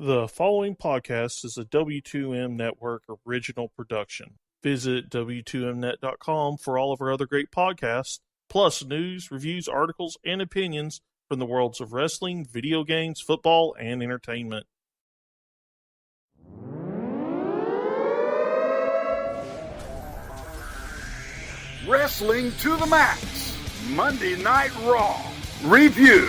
The following podcast is a W2M Network original production. Visit W2Mnet.com for all of our other great podcasts, plus news, reviews, articles, and opinions from the worlds of wrestling, video games, football, and entertainment. Wrestling to the Max, Monday Night Raw, Review.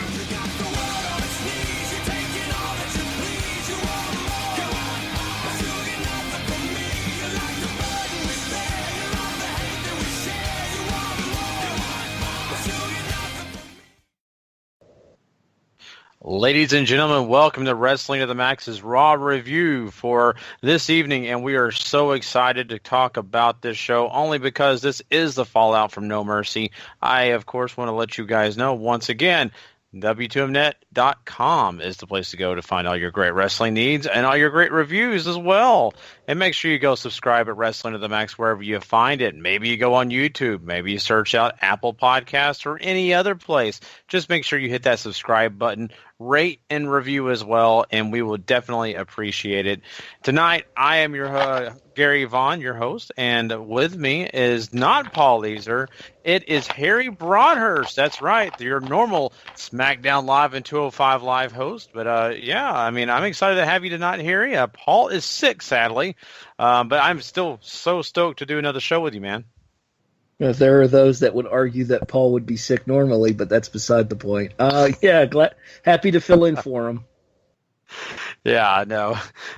Ladies and gentlemen, welcome to Wrestling to the Max's Raw Review for this evening, and we are so excited to talk about this show only because this is the fallout from No Mercy. I, of course, want to let you guys know once again, W2Mnet.com is the place to go to find all your great wrestling needs and all your great reviews as well. And make sure you go subscribe at Wrestling to the Max wherever you find it. Maybe you go on YouTube. Maybe you search out Apple Podcasts or any other place. Just make sure you hit that subscribe button. Rate and review as well, and we will definitely appreciate it. Tonight, I am your Gary Vaughan, your host, and with me is not Paul Leeser. It is Harry Broadhurst. That's right, your normal SmackDown Live and 205 Live host. But, yeah, I mean, I'm excited to have you tonight, Harry. Paul is sick, sadly, but I'm still so stoked to do another show with you, man. There are those that would argue that Paul would be sick normally, but that's beside the point. Yeah, happy to fill in for him. Yeah, I know.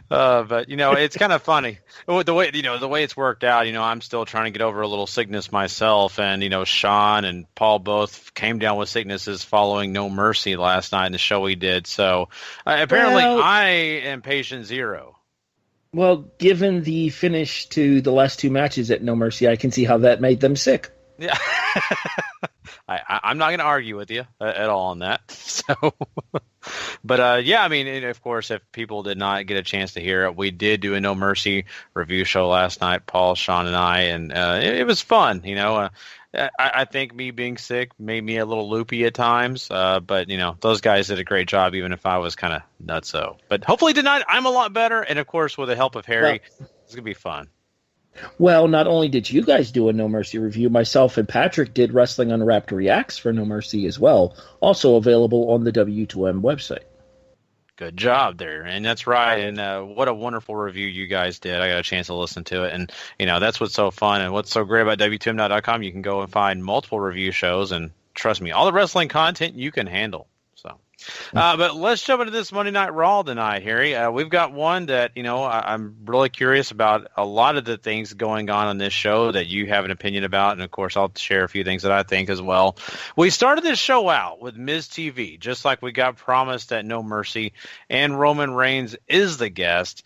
But it's kind of funny the way it's worked out. I'm still trying to get over a little sickness myself, and Sean and Paul both came down with sicknesses following No Mercy last night in the show we did. So apparently, I am patient zero. Well, given the finish to the last two matches at No Mercy, I can see how that made them sick. Yeah. I'm not going to argue with you at all on that. So, but yeah, I mean, of course, if people did not get a chance to hear it, we did do a No Mercy review show last night, Paul, Sean, and I, and it was fun. I think me being sick made me a little loopy at times, but those guys did a great job, even if I was kind of nutso. But hopefully tonight I'm a lot better, and of course with the help of Harry, it's gonna be fun. Well, not only did you guys do a No Mercy review, myself and Patrick did Wrestling Unwrapped Reacts for No Mercy as well, also available on the W2M website. Good job there, and that's right, and what a wonderful review you guys did. I got a chance to listen to it, and that's what's so fun, and what's so great about W2M.com. You can go and find multiple review shows, and trust me, all the wrestling content you can handle. So, but let's jump into this Monday Night Raw tonight, Harry. We've got one that, I'm really curious about a lot of the things going on this show that you have an opinion about, and of course I'll share a few things that I think as well. We started this show out with Miz TV, just like we got promised at No Mercy, and Roman Reigns is the guest.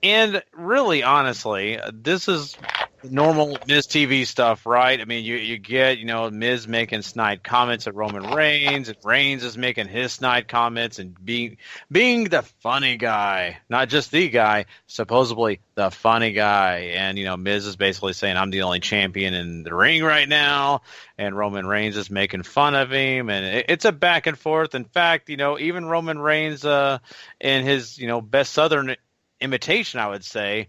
And really, honestly, this is normal Miz TV stuff, right? I mean, you get, Miz making snide comments at Roman Reigns, and Reigns is making his snide comments and being the funny guy, not just the guy, supposedly the funny guy. And, Miz is basically saying, I'm the only champion in the ring right now, and Roman Reigns is making fun of him, and it's a back and forth. In fact, even Roman Reigns in his, best Southern imitation, I would say,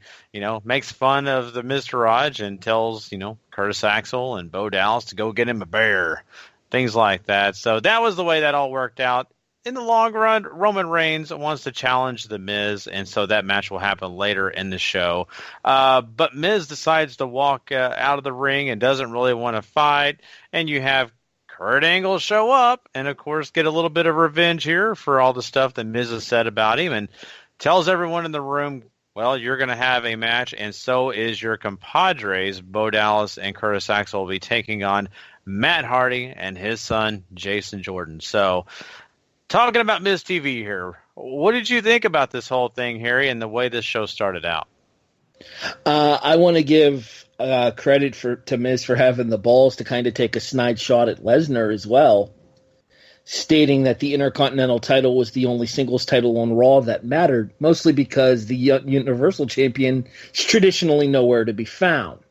makes fun of the Miztourage and tells, Curtis Axel and Bo Dallas to go get him a bear, things like that. So that was the way that all worked out. In the long run, Roman Reigns wants to challenge The Miz, and so that match will happen later in the show. But Miz decides to walk out of the ring and doesn't really want to fight, and you have Kurt Angle show up and, of course, get a little bit of revenge here for all the stuff that Miz has said about him, and tells everyone in the room, well, you're going to have a match, and so is your compadres. Bo Dallas and Curtis Axel will be taking on Matt Hardy and his son, Jason Jordan. So, talking about Miz TV here, what did you think about this whole thing, Harry, and the way this show started out? I want to give credit to Miz for having the balls to kind of take a snide shot at Lesnar as well, stating that the Intercontinental title was the only singles title on Raw that mattered, mostly because the Universal Champion is traditionally nowhere to be found.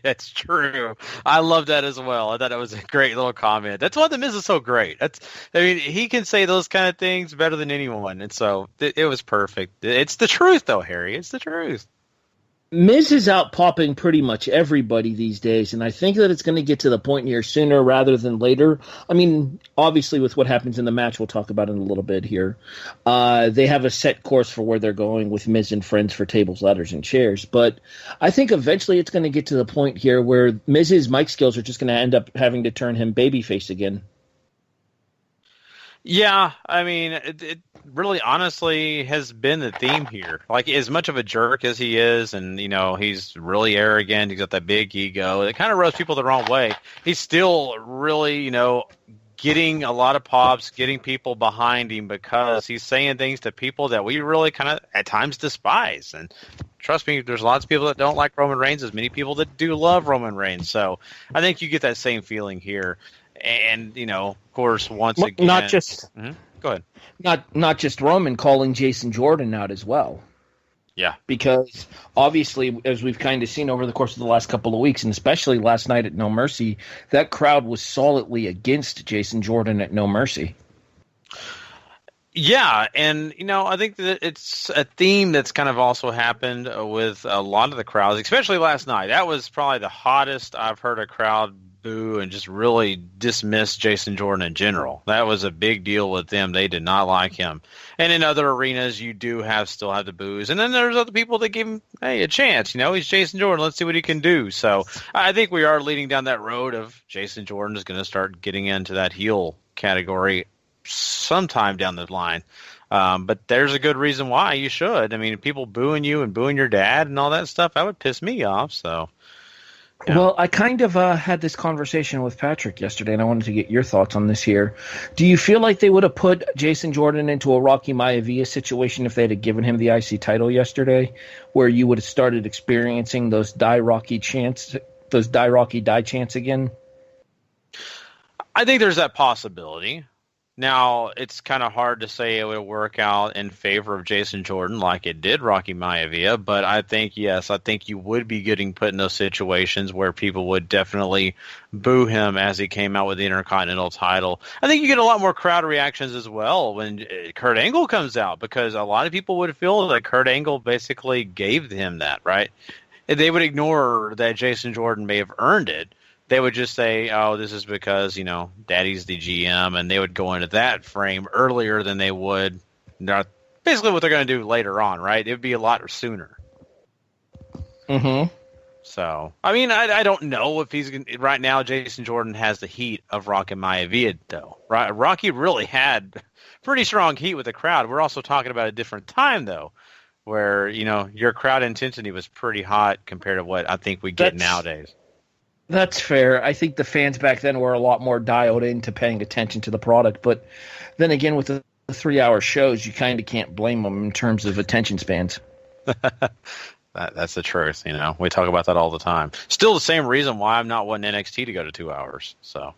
That's true. I love that as well. I thought it was a great little comment. That's why the Miz is so great. I mean, he can say those kind of things better than anyone, and so it was perfect. It's the truth, though, Harry. It's the truth. Miz is out popping pretty much everybody these days, and I think that it's going to get to the point here sooner rather than later. I mean, obviously, with what happens in the match, we'll talk about in a little bit here. They have a set course for where they're going with Miz and friends for tables, ladders, and chairs. But I think eventually it's going to get to the point here where Miz's mic skills are just going to end up having to turn him babyface again. Yeah, I mean, it really honestly has been the theme here. Like, as much of a jerk as he is, and, he's really arrogant, he's got that big ego, it kind of rubs people the wrong way. He's still really, getting a lot of pops, getting people behind him because he's saying things to people that we really kind of, at times, despise. And trust me, there's lots of people that don't like Roman Reigns, as many people that do love Roman Reigns. So I think you get that same feeling here. And, of course, once again... Not just... Go ahead. Not just Roman, calling Jason Jordan out as well. Yeah. Because, obviously, as we've kind of seen over the course of the last couple of weeks, and especially last night at No Mercy, that crowd was solidly against Jason Jordan at No Mercy. Yeah, and, I think that it's a theme that's kind of also happened with a lot of the crowds, especially last night. That was probably the hottest I've heard a crowd boo and just really dismiss Jason Jordan in general. That was a big deal with them. They did not like him. And in other arenas, you do still have the boos. And then there's other people that give him, a chance. He's Jason Jordan. Let's see what he can do. So I think we are leading down that road of Jason Jordan is going to start getting into that heel category sometime down the line. But there's a good reason why you should. I mean, people booing you and booing your dad and all that stuff, that would piss me off. So... yeah. Well, I kind of had this conversation with Patrick yesterday, and I wanted to get your thoughts on this here. Do you feel like they would have put Jason Jordan into a Rocky Maivia situation if they had given him the IC title yesterday, where you would have started experiencing those Die Rocky chants again? I think there's that possibility. Now, it's kind of hard to say it would work out in favor of Jason Jordan like it did Rocky Maivia, but I think you would be getting put in those situations where people would definitely boo him as he came out with the Intercontinental title. I think you get a lot more crowd reactions as well when Kurt Angle comes out, because a lot of people would feel that Kurt Angle basically gave him that, right? They would ignore that Jason Jordan may have earned it. They would just say, oh, this is because, Daddy's the GM, and they would go into that frame earlier than they would. Basically what they're going to do later on, right? It would be a lot sooner. Mm-hmm. So, I mean, I don't know if he's – right now, Jason Jordan has the heat of Rocky Maivia, though. Right? Rocky really had pretty strong heat with the crowd. We're also talking about a different time, though, where, your crowd intensity was pretty hot compared to what I think we get nowadays. That's fair. I think the fans back then were a lot more dialed into paying attention to the product. But then again, with the 3-hour shows, you kind of can't blame them in terms of attention spans. That's the truth. We talk about that all the time. Still the same reason why I'm not wanting NXT to go to 2 hours. So,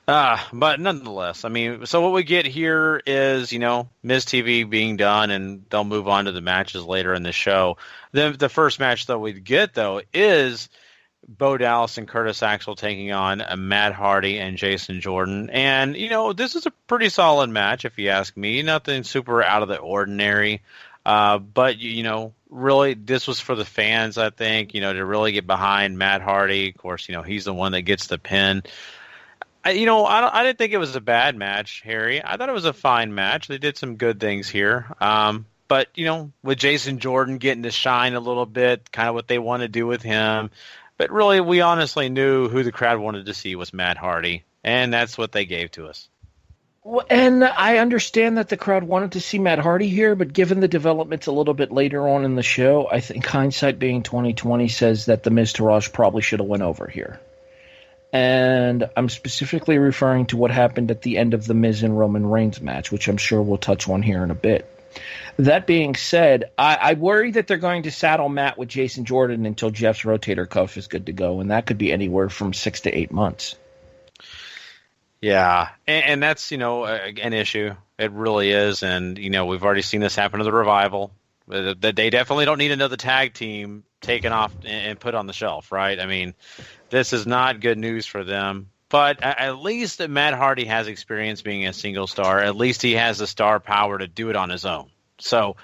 but nonetheless, I mean, so what we get here is, Miz TV being done, and they'll move on to the matches later in the show. The first match that we get, though, is Bo Dallas and Curtis Axel taking on Matt Hardy and Jason Jordan. And, this is a pretty solid match, if you ask me. Nothing super out of the ordinary. But, really, this was for the fans, I think, to really get behind Matt Hardy. Of course, he's the one that gets the pin. I didn't think it was a bad match, Harry. I thought it was a fine match. They did some good things here. But, with Jason Jordan getting to shine a little bit, kind of what they want to do with him. But really, we honestly knew who the crowd wanted to see was Matt Hardy, and that's what they gave to us. Well, and I understand that the crowd wanted to see Matt Hardy here, but given the developments a little bit later on in the show, I think hindsight being 2020 says that the Miz Taraj probably should have went over here. And I'm specifically referring to what happened at the end of the Miz and Roman Reigns match, which I'm sure we'll touch on here in a bit. That being said, I worry that they're going to saddle Matt with Jason Jordan until Jeff's rotator cuff is good to go, and that could be anywhere from 6 to 8 months. Yeah, and that's, an issue. It really is, and, we've already seen this happen to the Revival. They definitely don't need another tag team taken off and put on the shelf, right? I mean, this is not good news for them. But at least Matt Hardy has experience being a single star. At least he has the star power to do it on his own. So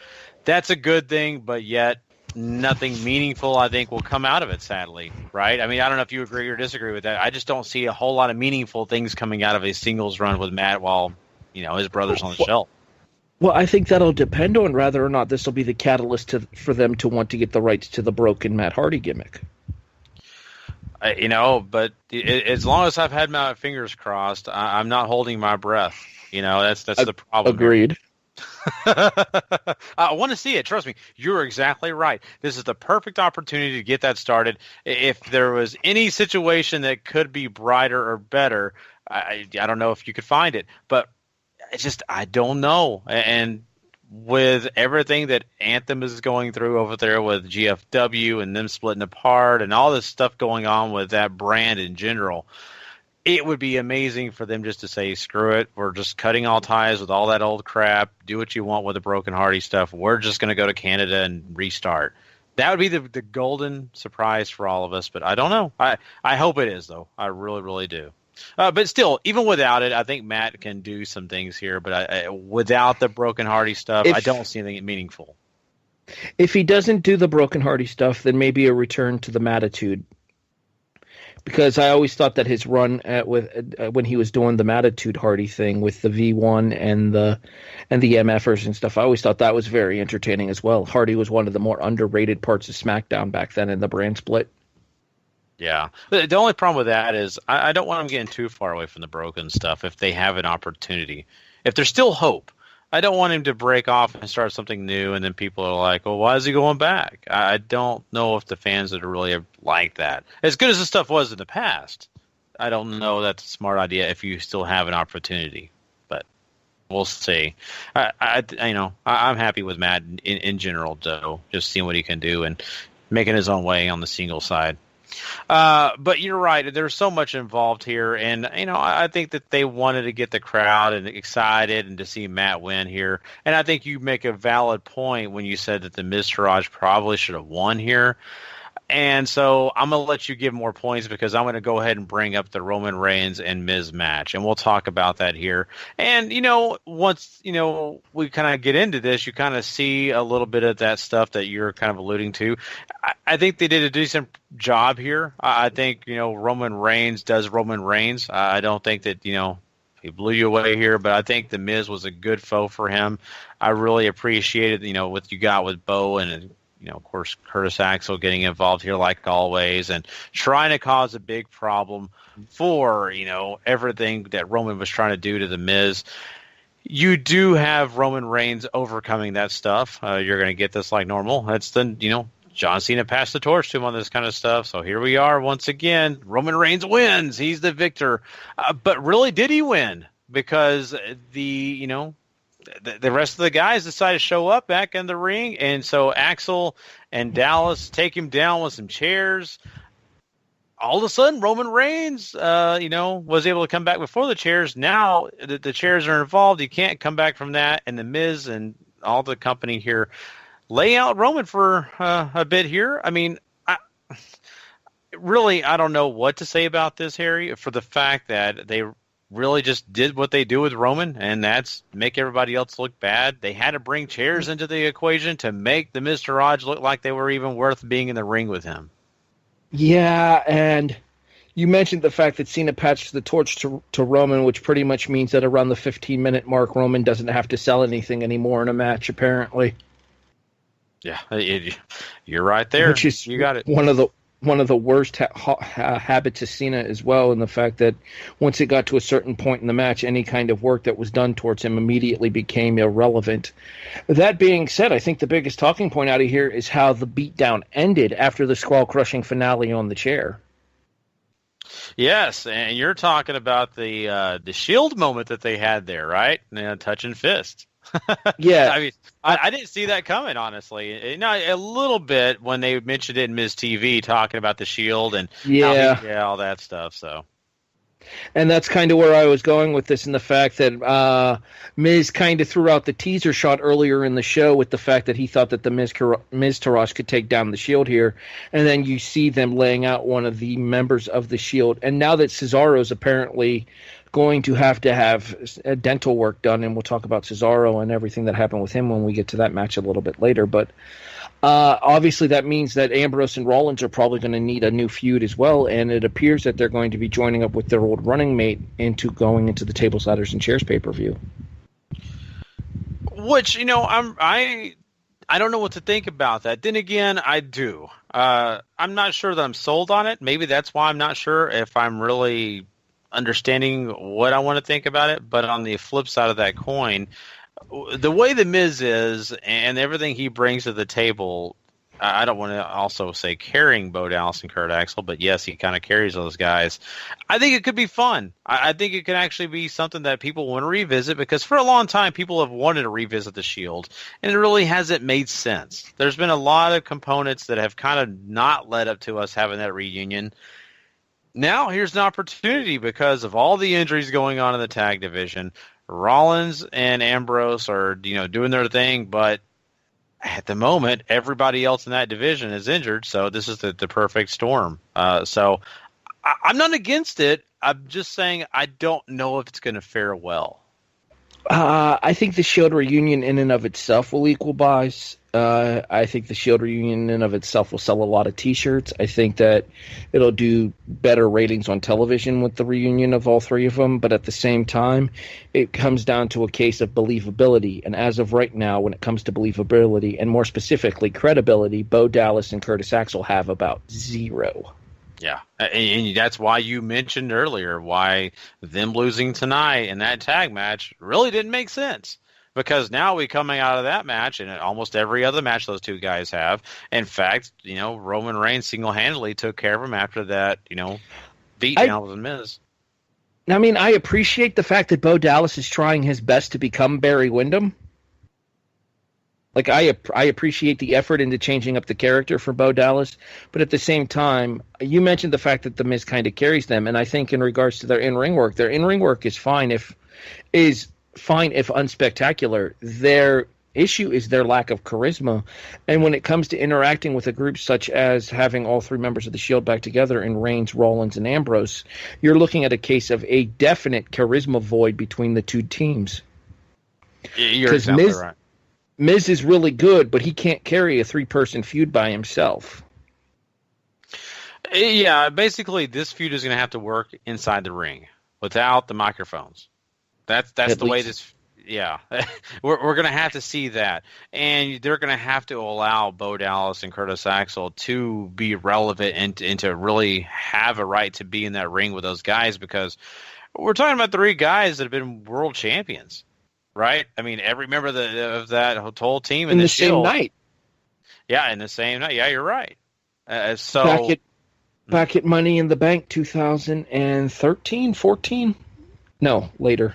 that's a good thing, but yet nothing meaningful, I think, will come out of it, sadly, right? I mean, I don't know if you agree or disagree with that. I just don't see a whole lot of meaningful things coming out of a singles run with Matt while, his brother's on the shelf. Well, I think that'll depend on whether or not this will be the catalyst for them to want to get the rights to the broken Matt Hardy gimmick. But as long as I've had my fingers crossed, I'm not holding my breath. That's the problem. Agreed. I want to see it. Trust me. You're exactly right. This is the perfect opportunity to get that started. If there was any situation that could be brighter or better, I don't know if you could find it, but I don't know. And with everything that Anthem is going through over there with GFW and them splitting apart and all this stuff going on with that brand in general, it would be amazing for them just to say, screw it, we're just cutting all ties with all that old crap, do what you want with the Broken Hardy stuff, we're just going to go to Canada and restart. That would be the golden surprise for all of us, but I don't know. I hope it is, though. I really, really do. But still, even without it, I think Matt can do some things here. But without the Broken Hardy stuff, I don't see anything meaningful. If he doesn't do the Broken Hardy stuff, then maybe a return to the Mattitude. Because I always thought that his run when he was doing the Mattitude Hardy thing with the V1 and the MFers and stuff, I always thought that was very entertaining as well. Hardy was one of the more underrated parts of SmackDown back then in the brand split. Yeah. The only problem with that is I don't want them getting too far away from the broken stuff if they have an opportunity. If there's still hope, I don't want him to break off and start something new and then people are like, well, why is he going back? I don't know if the fans would really like that. As good as the stuff was in the past, I don't know that's a smart idea if you still have an opportunity. But we'll see. I'm happy with Matt in general, though, just seeing what he can do and making his own way on the single side. But you're right. There's so much involved here, and I think that they wanted to get the crowd and excited and to see Matt win here. And I think you make a valid point when you said that the Miz Taraj probably should have won here. And so I'm going to let you give more points because I'm going to go ahead and bring up the Roman Reigns and Miz match, and we'll talk about that here. And, once, we kind of get into this, you kind of see a little bit of that stuff that you're kind of alluding to. I think they did a decent job here. I think, Roman Reigns does Roman Reigns. I don't think that, he blew you away here, but I think the Miz was a good foe for him. I really appreciated, what you got with Bo and, of course, Curtis Axel getting involved here like always and trying to cause a big problem for, everything that Roman was trying to do to The Miz. You do have Roman Reigns overcoming that stuff. You're going to get this like normal. That's the, John Cena passed the torch to him on this kind of stuff. So here we are once again. Roman Reigns wins. He's the victor. But really, did he win? Because the rest of the guys decide to show up back in the ring, and so Axel and Dallas take him down with some chairs. All of a sudden, Roman Reigns, was able to come back before the chairs. Now that the chairs are involved, he can't come back from that, and the Miz and all the company here lay out Roman for a bit here. I mean, I don't know what to say about this, Harry, for the fact that they really just did what they do with Roman, and that's make everybody else look bad. They had to bring chairs into the equation to make the Mr. Raj look like they were even worth being in the ring with him. Yeah, and you mentioned the fact that Cena patched the torch to Roman, which pretty much means that around the 15-minute mark, Roman doesn't have to sell anything anymore in a match, apparently. Yeah, you're right there. Which is you got it. One of the worst habits of Cena as well, in the fact that once it got to a certain point in the match, any kind of work that was done towards him immediately became irrelevant. That being said, I think the biggest talking point out of here is how the beatdown ended after the skull-crushing finale on the chair. Yes, and you're talking about the Shield moment that they had there, right? Touching fist. Yeah. I mean, I didn't see that coming, honestly. A little bit when they mentioned it in Miz TV, talking about the Shield and all that stuff. So, And that's kind of where I was going with this, and the fact that Miz kind of threw out the teaser shot earlier in the show with the fact that he thought that the Miz Taraj could take down the Shield here, and then you see them laying out one of the members of the Shield. And now that Cesaro's apparently going to have dental work done, and we'll talk about Cesaro and everything that happened with him when we get to that match a little bit later, but obviously that means that Ambrose and Rollins are probably going to need a new feud as well, and it appears that they're going to be joining up with their old running mate going into the Tables, Ladders, and Chairs pay-per-view. Which, I don't know what to think about that. Then again, I do. I'm not sure that I'm sold on it. Maybe that's why I'm not sure if I'm really understanding what I want to think about it. But on the flip side of that coin, the way the Miz is and everything he brings to the table, I don't want to also say carrying Bo Dallas and Kurt Angle, but yes, he kind of carries those guys. I think it could be fun. I think it could actually be something that people want to revisit, because for a long time people have wanted to revisit the Shield, and it really hasn't made sense. There's been a lot of components that have kind of not led up to us having that reunion. Now here's an opportunity because of all the injuries going on in the tag division. Rollins and Ambrose are, doing their thing, but at the moment, everybody else in that division is injured, so this is the perfect storm. So I'm not against it. I'm just saying I don't know if it's going to fare well. I think the Shield reunion in and of itself will equal buys. I think the Shield reunion in and of itself will sell a lot of T-shirts. I think that it'll do better ratings on television with the reunion of all three of them. But at the same time, it comes down to a case of believability. And as of right now, when it comes to believability, and more specifically credibility, Bo Dallas and Curtis Axel have about zero. Yeah, and that's why you mentioned earlier why them losing tonight in that tag match really didn't make sense. Because now we coming out of that match, and almost every other match those two guys have. In fact, Roman Reigns single-handedly took care of him after that, beatdown with the Miz. I mean, I appreciate the fact that Bo Dallas is trying his best to become Barry Windham. Like, I appreciate the effort into changing up the character for Bo Dallas, but at the same time, you mentioned the fact that the Miz kind of carries them, and I think in regards to their in-ring work is fine if unspectacular. Their issue is their lack of charisma, and when it comes to interacting with a group such as having all three members of the Shield back together in Reigns, Rollins, and Ambrose, you're looking at a case of a definite charisma void between the two teams. You're exactly right. Miz is really good, but he can't carry a three-person feud by himself. Yeah, basically this feud is going to have to work inside the ring without the microphones. That's the way this. Yeah, we're going to have to see that, and they're going to have to allow Bo Dallas and Curtis Axel to be relevant and to really have a right to be in that ring with those guys, because we're talking about three guys that have been world champions. Right? I mean, every member of that whole team in the Shield, same night. Yeah, in the same night. Yeah, you're right. So back at Money in the Bank 2013, 14? No, later.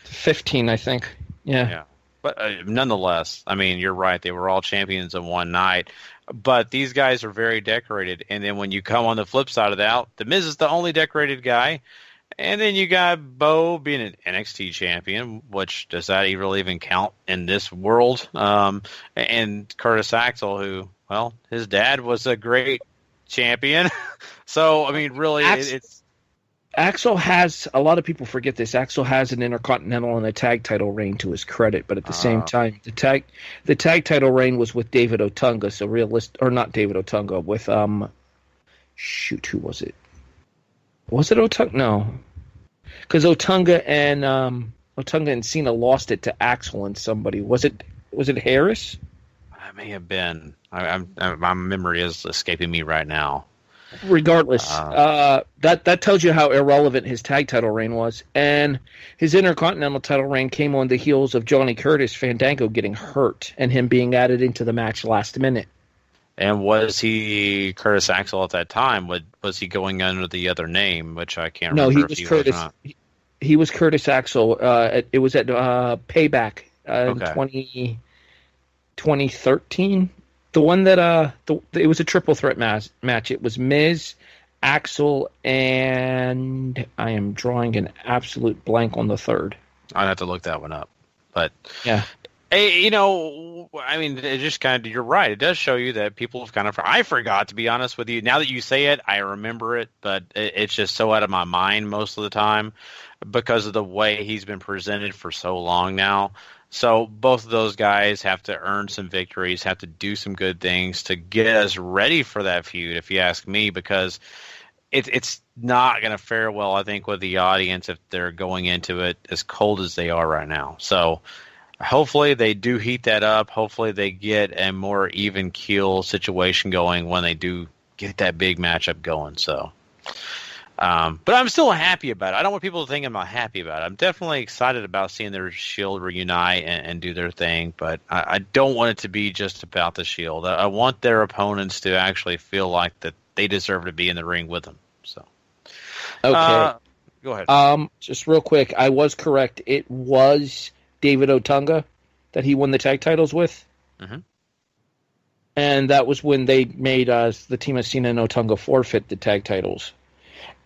15, I think. Yeah. But nonetheless, I mean, you're right. They were all champions in one night. But these guys are very decorated. And then when you come on the flip side of that, The Miz is the only decorated guy. And then you got Bo being an NXT champion, which does that really even count in this world? And Curtis Axel, who, well, his dad was a great champion. So, I mean, really, it's... Axel has, a lot of people forget this, Axel has an Intercontinental and a tag title reign to his credit, but at the same time, the tag title reign was with David Otunga, so or not David Otunga, with, who was it? Was it Otunga? No. Because Otunga and Cena lost it to Axel and somebody. Was it Harris? I may have been. My memory is escaping me right now. Regardless, that tells you how irrelevant his tag title reign was. And his Intercontinental title reign came on the heels of Johnny Curtis Fandango getting hurt and him being added into the match last minute. And was he Curtis Axel at that time? Was he going under the other name, which I can't remember? No, he was Curtis. He was Curtis Axel. It was at Payback in 2013. The one that it was a triple threat match. It was Miz, Axel, and I am drawing an absolute blank on the third. I'd have to look that one up. But yeah, you know, I mean, it just kind of, you're right. It does show you that people have kind of, I forgot, to be honest with you. Now that you say it, I remember it, but it's just so out of my mind most of the time because of the way he's been presented for so long now. So both of those guys have to earn some victories, have to do some good things to get us ready for that feud, if you ask me, because it's not going to fare well, I think, with the audience if they're going into it as cold as they are right now. So hopefully they do heat that up. Hopefully they get a more even keel situation going when they do get that big matchup going. So, but I'm still happy about it. I don't want people to think I'm not happy about it. I'm definitely excited about seeing their Shield reunite and do their thing, but I don't want it to be just about the Shield. I want their opponents to actually feel like that they deserve to be in the ring with them. So, okay. Go ahead. Just real quick, I was correct. It was David Otunga that he won the tag titles with. Mm-hmm. And that was when they made the team of Cena and Otunga forfeit the tag titles.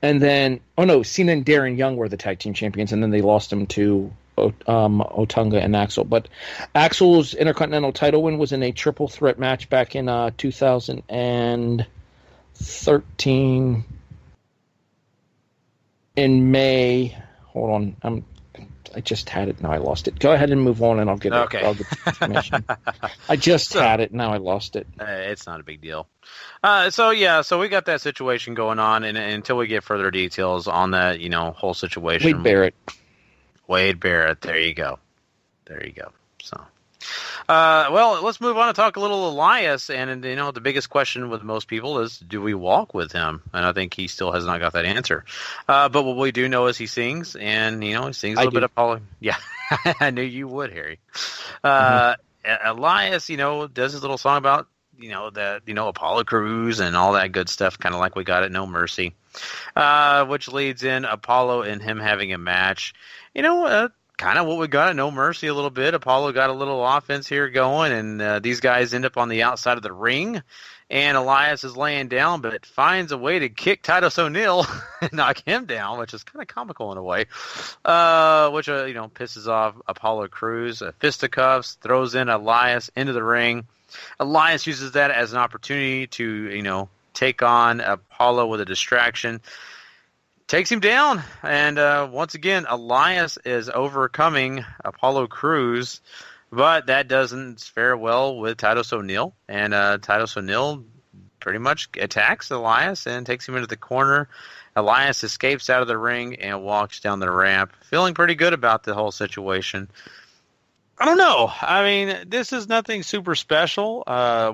And then, Cena and Darren Young were the tag team champions, and then they lost them to Otunga and Axel. But Axel's Intercontinental title win was in a triple threat match back in 2013 in May. Hold on, I just had it. Now I lost it. Go ahead and move on, and I'll get it. Okay. I'll get the information. I just had it. Now I lost it. It's not a big deal. So we got that situation going on, and until we get further details on that, whole situation. Wade Barrett. There you go. So, well, let's move on and talk a little Elias. And the biggest question with most people is, do we walk with him? And I think he still has not got that answer. But what we do know is he sings, and he sings a little bit of Apollo. Yeah, I knew you would, Harry. Elias, does his little song about that Apollo Crews and all that good stuff, kind of like we got at No Mercy, which leads in Apollo and him having a match. Kind of what we got at No Mercy a little bit. Apollo got a little offense here going, and these guys end up on the outside of the ring, and Elias is laying down, but finds a way to kick Titus O'Neil and knock him down, which is kind of comical in a way, which pisses off Apollo Crews. Fisticuffs, throws in Elias into the ring. Elias uses that as an opportunity to take on Apollo with a distraction. Takes him down, and once again, Elias is overcoming Apollo Crews, but that doesn't fare well with Titus O'Neil, and Titus O'Neil pretty much attacks Elias and takes him into the corner. Elias escapes out of the ring and walks down the ramp, feeling pretty good about the whole situation. I don't know. I mean, this is nothing super special.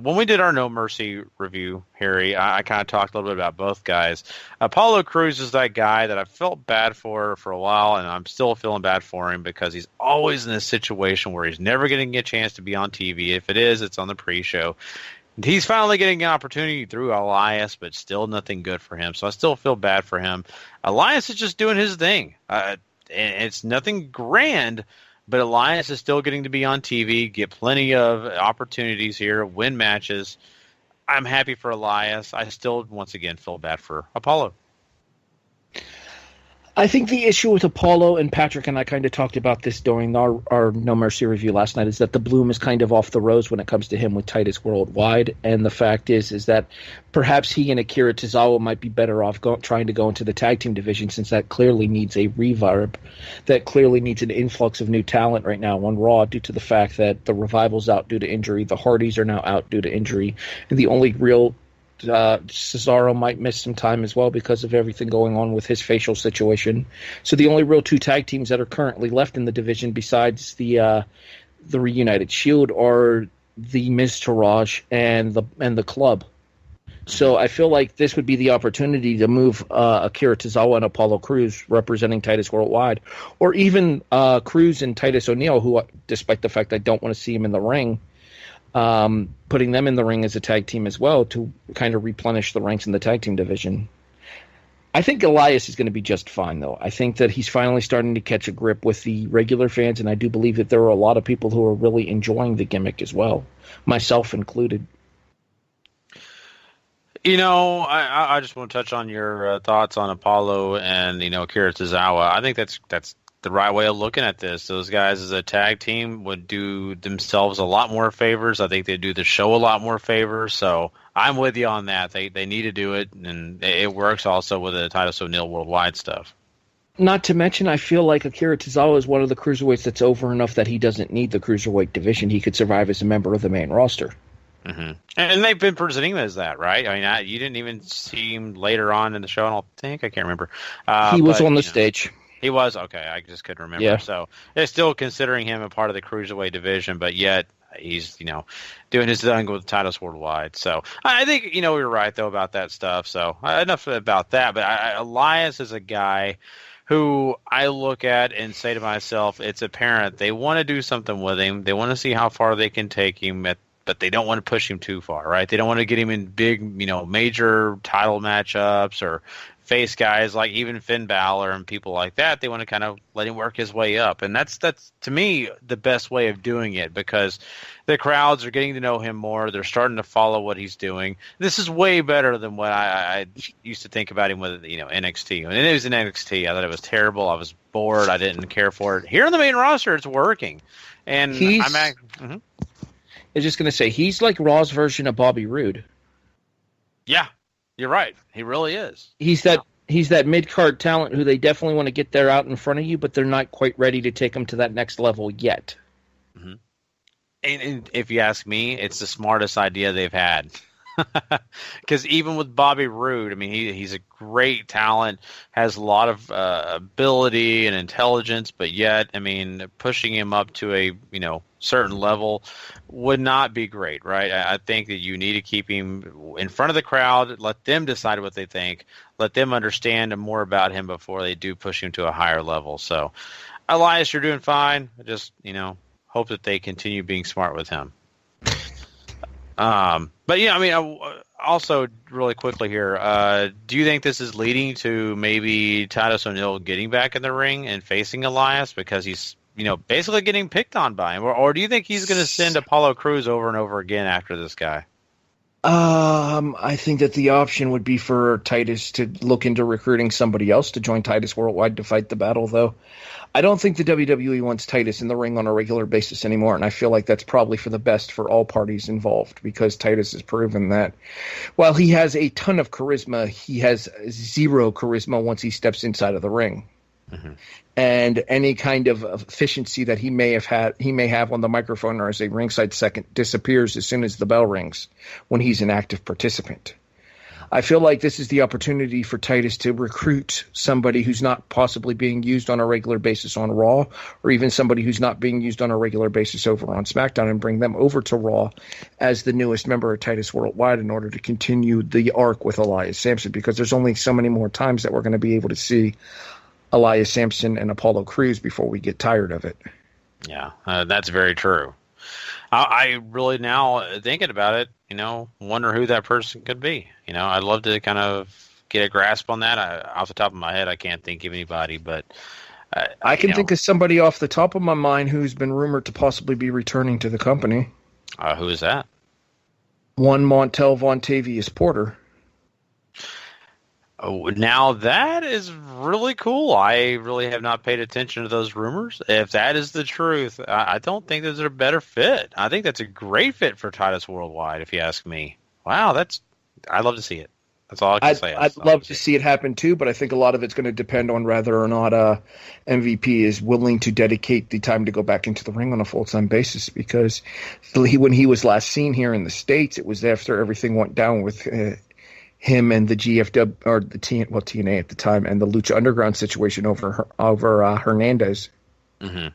When we did our No Mercy review, Harry, I kind of talked a little bit about both guys. Apollo Crews is that guy that I felt bad for a while, and I'm still feeling bad for him because he's always in this situation where he's never going to get a chance to be on TV. If it is, it's on the pre-show. He's finally getting an opportunity through Elias, but still nothing good for him. So I still feel bad for him. Elias is just doing his thing. It's nothing grand, but Elias is still getting to be on TV, get plenty of opportunities here, win matches. I'm happy for Elias. I still, once again, feel bad for Apollo. I think the issue with Apollo, and Patrick and I kind of talked about this during our No Mercy review last night, is that the bloom is kind of off the rose when it comes to him with Titus Worldwide. And the fact is that perhaps he and Akira Tozawa might be better off trying to go into the tag team division, since that clearly needs a reverb, that clearly needs an influx of new talent right now on Raw, due to the fact that the Revival's out due to injury, the Hardys are now out due to injury, and the only real Cesaro might miss some time as well because of everything going on with his facial situation. So the only real two tag teams that are currently left in the division besides the reunited Shield are the Miz Taraj and the Club. So I feel like this would be the opportunity to move Akira Tozawa and Apollo Crews representing Titus Worldwide, or even Crews and Titus O'Neil, who, despite the fact I don't want to see him in the ring, putting them in the ring as a tag team as well to kind of replenish the ranks in the tag team division. I think Elias is going to be just fine, though. I think that he's finally starting to catch a grip with the regular fans, and I do believe that there are a lot of people who are really enjoying the gimmick as well, myself included. I just want to touch on your thoughts on Apollo and Akira Tozawa. I think that's the right way of looking at this. Those guys as a tag team would do themselves a lot more favors. I think they do the show a lot more favors. So I'm with you on that. They need to do it, and it works also with the Titus O'Neil Worldwide stuff. Not to mention, I feel like Akira Tozawa is one of the cruiserweights that's over enough that he doesn't need the cruiserweight division. He could survive as a member of the main roster. Mm-hmm. And they've been presenting him as that, right? I mean, you didn't even see him later on in the show, I can't remember. He was on the stage. He was? Okay, I just couldn't remember. Yeah. So they're still considering him a part of the Cruiserweight division, but yet he's, doing his thing with Titus Worldwide. So I think, you're right, though, about that stuff. So enough about that. But Elias is a guy who I look at and say to myself, it's apparent they want to do something with him. They want to see how far they can take him, but they don't want to push him too far, right? They don't want to get him in big, major title matchups or face guys like even Finn Balor and people like that. They want to kind of let him work his way up. And that's to me the best way of doing it, because the crowds are getting to know him more. They're starting to follow what he's doing. This is way better than what I used to think about him with, NXT. When it was in NXT, I thought it was terrible. I was bored. I didn't care for it. Here on the main roster, it's working. And I was just going to say, he's like Raw's version of Bobby Roode. Yeah. You're right. He really is. He's that mid-card talent who they definitely want to get there out in front of you, but they're not quite ready to take him to that next level yet. Mm-hmm. And if you ask me, it's the smartest idea they've had. Because even with Bobby Roode, I mean, he's a great talent, has a lot of ability and intelligence, but yet, I mean, pushing him up to a certain level would not be great, right? I think that you need to keep him in front of the crowd, let them decide what they think, let them understand more about him before they do push him to a higher level. So, Elias, you're doing fine. Just hope that they continue being smart with him. But yeah, I mean, also really quickly here, do you think this is leading to maybe Titus O'Neil getting back in the ring and facing Elias because he's, basically getting picked on by him, or do you think he's going to send Apollo Crews over and over again after this guy? I think that the option would be for Titus to look into recruiting somebody else to join Titus Worldwide to fight the battle, though. I don't think the WWE wants Titus in the ring on a regular basis anymore, and I feel like that's probably for the best for all parties involved, because Titus has proven that while he has a ton of charisma, he has zero charisma once he steps inside of the ring. Mm-hmm. And any kind of efficiency that he may have on the microphone or as a ringside second disappears as soon as the bell rings when he's an active participant. I feel like this is the opportunity for Titus to recruit somebody who's not possibly being used on a regular basis on Raw, or even somebody who's not being used on a regular basis over on SmackDown, and bring them over to Raw as the newest member of Titus Worldwide in order to continue the arc with Elias Sampson, because there's only so many more times that we're going to be able to see Elias Sampson and Apollo Crews before we get tired of it. Yeah, that's very true. I really now, thinking about it, wonder who that person could be. I'd love to kind of get a grasp on that. Off the top of my head, I can't think of anybody, but I can think of somebody off the top of my mind who's been rumored to possibly be returning to the company. Who is that? One Montel Vontavious Porter. Oh, now that is really cool. I really have not paid attention to those rumors. If that is the truth, I don't think there's a better fit. I think that's a great fit for Titus Worldwide, if you ask me. Wow, I'd love to see it. That's all I can say. I'd love to see it happen too, but I think a lot of it's going to depend on whether or not MVP is willing to dedicate the time to go back into the ring on a full-time basis, because when he was last seen here in the States, it was after everything went down with him and the GFW, or the TNA at the time, and the Lucha Underground situation over Hernandez. Mm-hmm.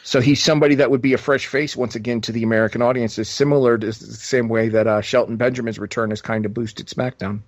So he's somebody that would be a fresh face once again to the American audiences, similar to the same way that Shelton Benjamin's return has kind of boosted SmackDown.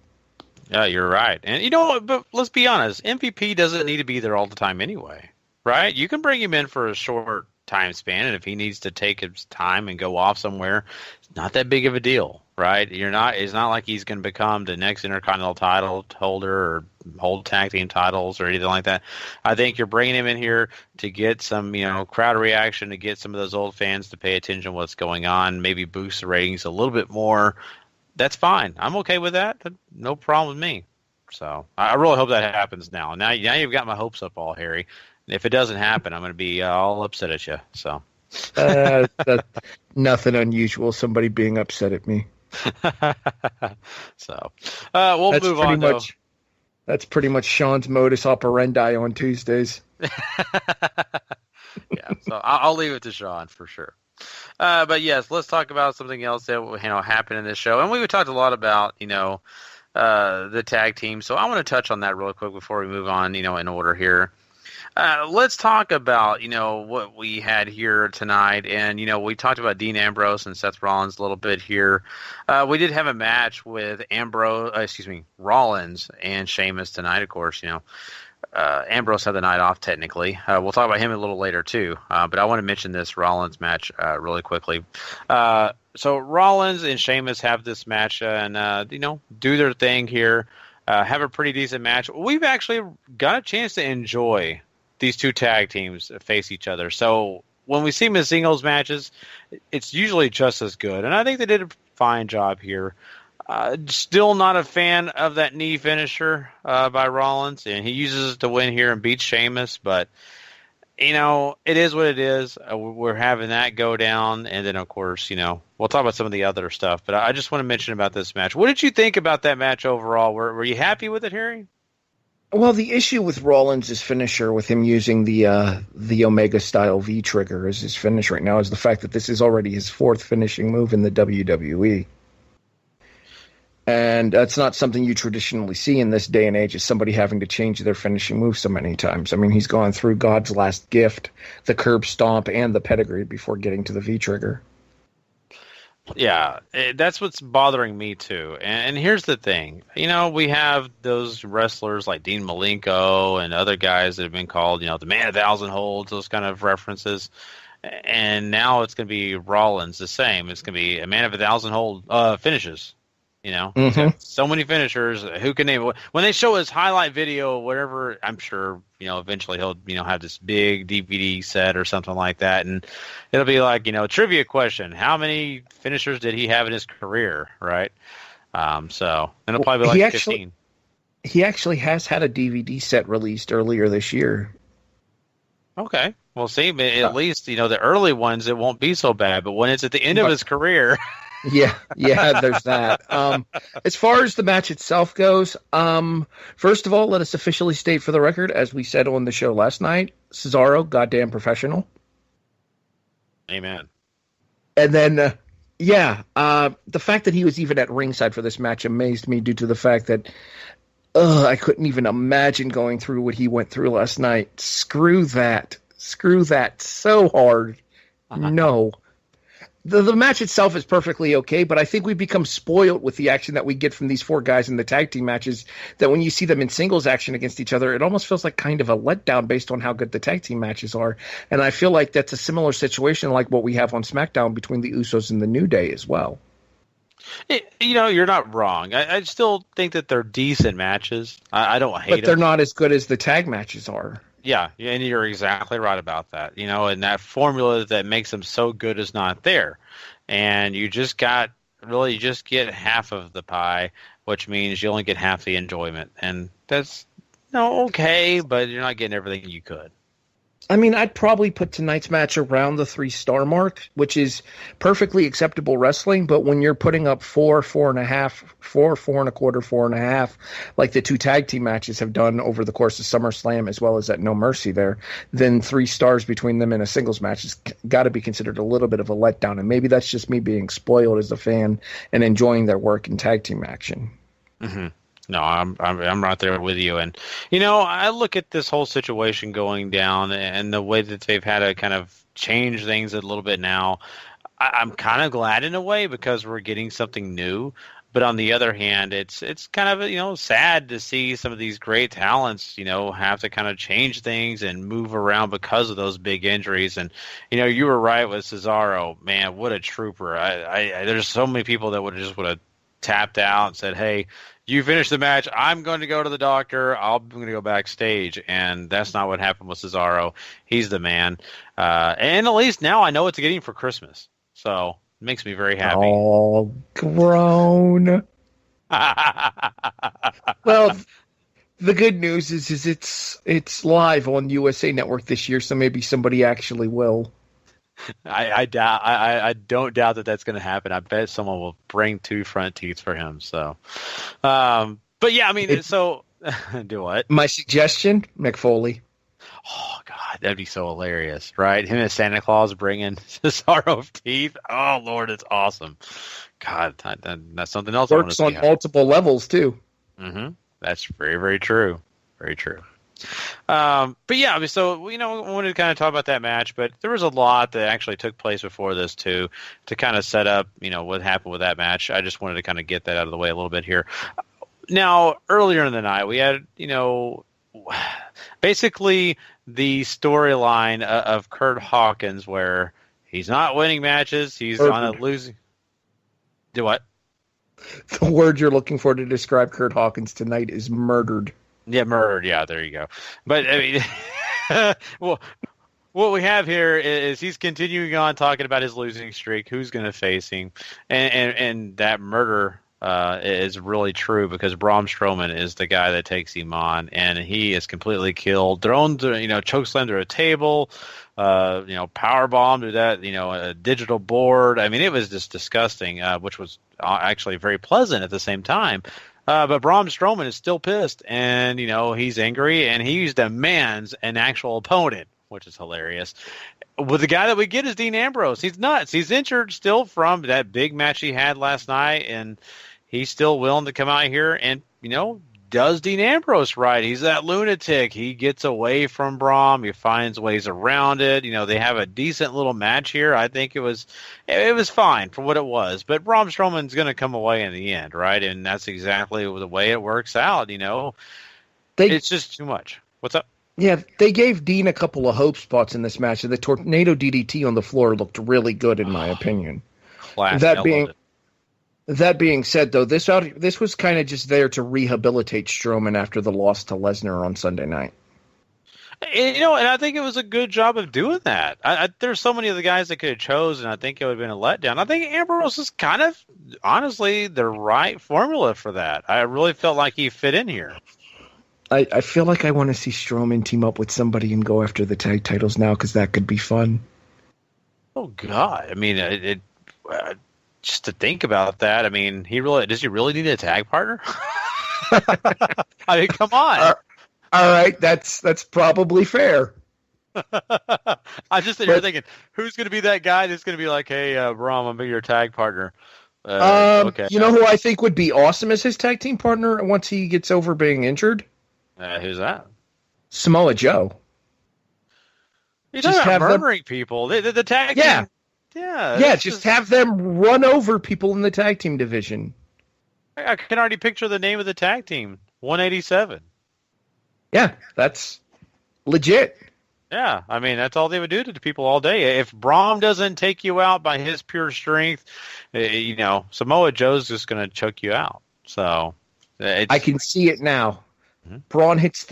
Yeah, you're right. And but let's be honest, MVP doesn't need to be there all the time anyway, right? You can bring him in for a short time span, and if he needs to take his time and go off somewhere, it's not that big of a deal. Right? It's not like he's going to become the next Intercontinental title holder or hold tag team titles or anything like that. I think you're bringing him in here to get some, crowd reaction, to get some of those old fans to pay attention to what's going on, maybe boost the ratings a little bit more. that's fine. I'm okay with that. No problem with me. So I really hope that happens now. Now you've got my hopes up all, Harry. If it doesn't happen, I'm going to be all upset at you. So That's nothing unusual. Somebody being upset at me. So we'll That's move pretty on. much. That's pretty much Sean's modus operandi on Tuesdays. Yeah, so I'll leave it to Sean for sure. But yes, let's talk about something else that happened in this show, and we talked a lot about the tag team. So I want to touch on that real quick before we move on, in order here. Let's talk about what we had here tonight, and we talked about Dean Ambrose and Seth Rollins a little bit here. We did have a match with Rollins and Sheamus tonight. Of course, Ambrose had the night off technically. We'll talk about him a little later too, but I want to mention this Rollins match really quickly. So Rollins and Sheamus have this match and do their thing here. Have a pretty decent match. We've actually got a chance to enjoy these two tag teams face each other. So when we see them in singles matches, it's usually just as good. And I think they did a fine job here. Still not a fan of that knee finisher by Rollins, and he uses it to win here and beat Sheamus. But it is what it is. We're having that go down, and then of course, we'll talk about some of the other stuff. But I just want to mention about this match. What did you think about that match overall? Were you happy with it, Harry? Well, the issue with Rollins' finisher, with him using the Omega style V trigger as his finish right now, is the fact that this is already his fourth finishing move in the WWE. And that's not something you traditionally see in this day and age, is somebody having to change their finishing move so many times. I mean, he's gone through God's last gift, the curb stomp, and the pedigree before getting to the V-trigger. Yeah, that's what's bothering me too. And here's the thing. We have those wrestlers like Dean Malenko and other guys that have been called, the man of 1,000 holds, those kind of references. And now it's going to be Rollins the same. It's going to be a man of 1,000 hold finishes. So many finishers. Who can name it? When they show his highlight video, whatever, I'm sure eventually he'll have this big DVD set or something like that, and it'll be like trivia question: how many finishers did he have in his career? Right. So and it'll probably be like 15. He actually has had a DVD set released earlier this year. Okay. Well, see, at least the early ones it won't be so bad, but when it's at the end of his career. Yeah, there's that. As far as the match itself goes, first of all, let us officially state for the record, as we said on the show last night, Cesaro, goddamn professional. Amen. And then, the fact that he was even at ringside for this match amazed me, due to the fact that I couldn't even imagine going through what he went through last night. Screw that so hard. No. The match itself is perfectly okay, but I think we become spoiled with the action that we get from these four guys in the tag team matches, that when you see them in singles action against each other, it almost feels like kind of a letdown based on how good the tag team matches are. And I feel like that's a similar situation like what we have on SmackDown between the Usos and the New Day as well. You're not wrong. I still think that they're decent matches. I don't hate them. But they're not as good as the tag matches are. Yeah, and you're exactly right about that. And that formula that makes them so good is not there. And you just get half of the pie, which means you only get half the enjoyment. And that's okay, but you're not getting everything you could. I mean, I'd probably put tonight's match around the 3-star mark, which is perfectly acceptable wrestling. But when you're putting up 4, 4.5, 4, 4.25, 4.5, like the two tag team matches have done over the course of SummerSlam, as well as at No Mercy there, then 3 stars between them in a singles match has got to be considered a little bit of a letdown. And maybe that's just me being spoiled as a fan and enjoying their work in tag team action. Mm-hmm. No, I'm right there with you. And, I look at this whole situation going down and the way that they've had to kind of change things a little bit now. I'm kind of glad in a way because we're getting something new. But on the other hand, it's kind of, sad to see some of these great talents, have to kind of change things and move around because of those big injuries. And, you were right with Cesaro. Man, what a trooper. There's so many people that would have tapped out and said, hey, you finish the match, I'm going to go to the doctor, I'm going to go backstage. And that's not what happened with Cesaro. He's the man. And at least now I know what to get him for Christmas. So It makes me very happy. Oh, grown. Well, the good news is it's live on USA Network this year, so maybe somebody actually will. I don't doubt that that's going to happen. I bet someone will bring 2 front teeth for him. So, but yeah, I mean, so do what? My suggestion, McFoley. Oh God, that'd be so hilarious, right? Him as Santa Claus bringing Cesaro teeth. Oh Lord, it's awesome. God, that's something else. Works on multiple levels too. Mm-hmm. That's very, very true. Very true. But yeah, I mean, so I wanted to kind of talk about that match, but there was a lot that actually took place before this too, to kind of set up, what happened with that match. I just wanted to kind of get that out of the way a little bit here. Now, earlier in the night, we had, basically the storyline of Kurt Hawkins, where he's not winning matches, he's on a losing. Do what? The word you're looking for to describe Kurt Hawkins tonight is murdered. Yeah, murdered. Yeah, there you go. But I mean, well, what we have here is he's continuing on talking about his losing streak, who's going to face him, and that murder is really true, because Braun Strowman is the guy that takes him on, and he is completely killed, thrown through, chokeslam through a table, power bomb to that, a digital board. I mean, it was just disgusting, which was actually very pleasant at the same time. But Braun Strowman is still pissed, and, he's angry, and he demands an actual opponent, which is hilarious. Well, the guy that we get is Dean Ambrose. He's nuts. He's injured still from that big match he had last night, and he's still willing to come out here and, does Dean Ambrose right. He's that lunatic. He gets away from Braun. He finds ways around it. They have a decent little match here. I think it was fine for what it was. But Braun Strowman's going to come away in the end, right? And that's exactly the way it works out, It's just too much. What's up? Yeah, they gave Dean a couple of hope spots in this match, and the tornado DDT on the floor looked really good, in my opinion. That being said, though, this was kind of just there to rehabilitate Strowman after the loss to Lesnar on Sunday night. And I think it was a good job of doing that. There's so many of the guys that could have chosen. I think it would have been a letdown. I think Ambrose is kind of, honestly, the right formula for that. I really felt like he fit in here. I feel like I want to see Strowman team up with somebody and go after the tag titles now, because that could be fun. Oh God! I mean, just to think about that. I mean, does he really need a tag partner? I mean, come on. All right, that's probably fair. I just sit here thinking, who's going to be that guy that's going to be like, hey, Braun, I'm going to be your tag partner. Okay. You know who I think would be awesome as his tag team partner once he gets over being injured? Who's that? Samoa Joe. You're talking about murdering people. The tag team. Yeah, just have them run over people in the tag team division. I can already picture the name of the tag team, 187. Yeah, that's legit. Yeah, I mean, that's all they would do to people all day. If Braun doesn't take you out by his pure strength, Samoa Joe's just going to choke you out. So I can see it now. Mm-hmm. Braun hits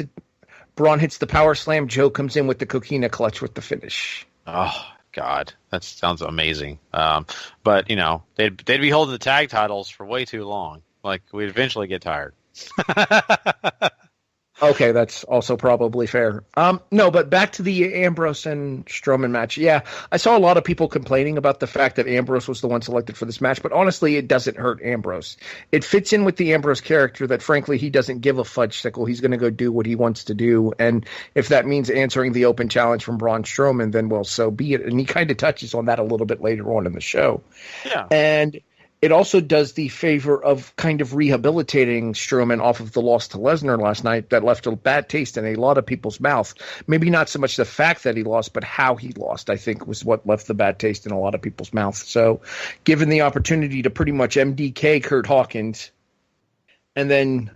the power slam. Joe comes in with the coquina clutch with the finish. Oh God, that sounds amazing. But they'd be holding the tag titles for way too long. Like, we'd eventually get tired. Okay, that's also probably fair. No, but back to the Ambrose and Strowman match. Yeah, I saw a lot of people complaining about the fact that Ambrose was the one selected for this match, but honestly, it doesn't hurt Ambrose. It fits in with the Ambrose character that, frankly, he doesn't give a fudge sickle. He's going to go do what he wants to do, and if that means answering the open challenge from Braun Strowman, then, well, so be it. And he kind of touches on that a little bit later on in the show. Yeah. And it also does the favor of kind of rehabilitating Strowman off of the loss to Lesnar last night that left a bad taste in a lot of people's mouth. Maybe not so much the fact that he lost, but how he lost, I think, was what left the bad taste in a lot of people's mouth. So given the opportunity to pretty much MDK Kurt Hawkins, and then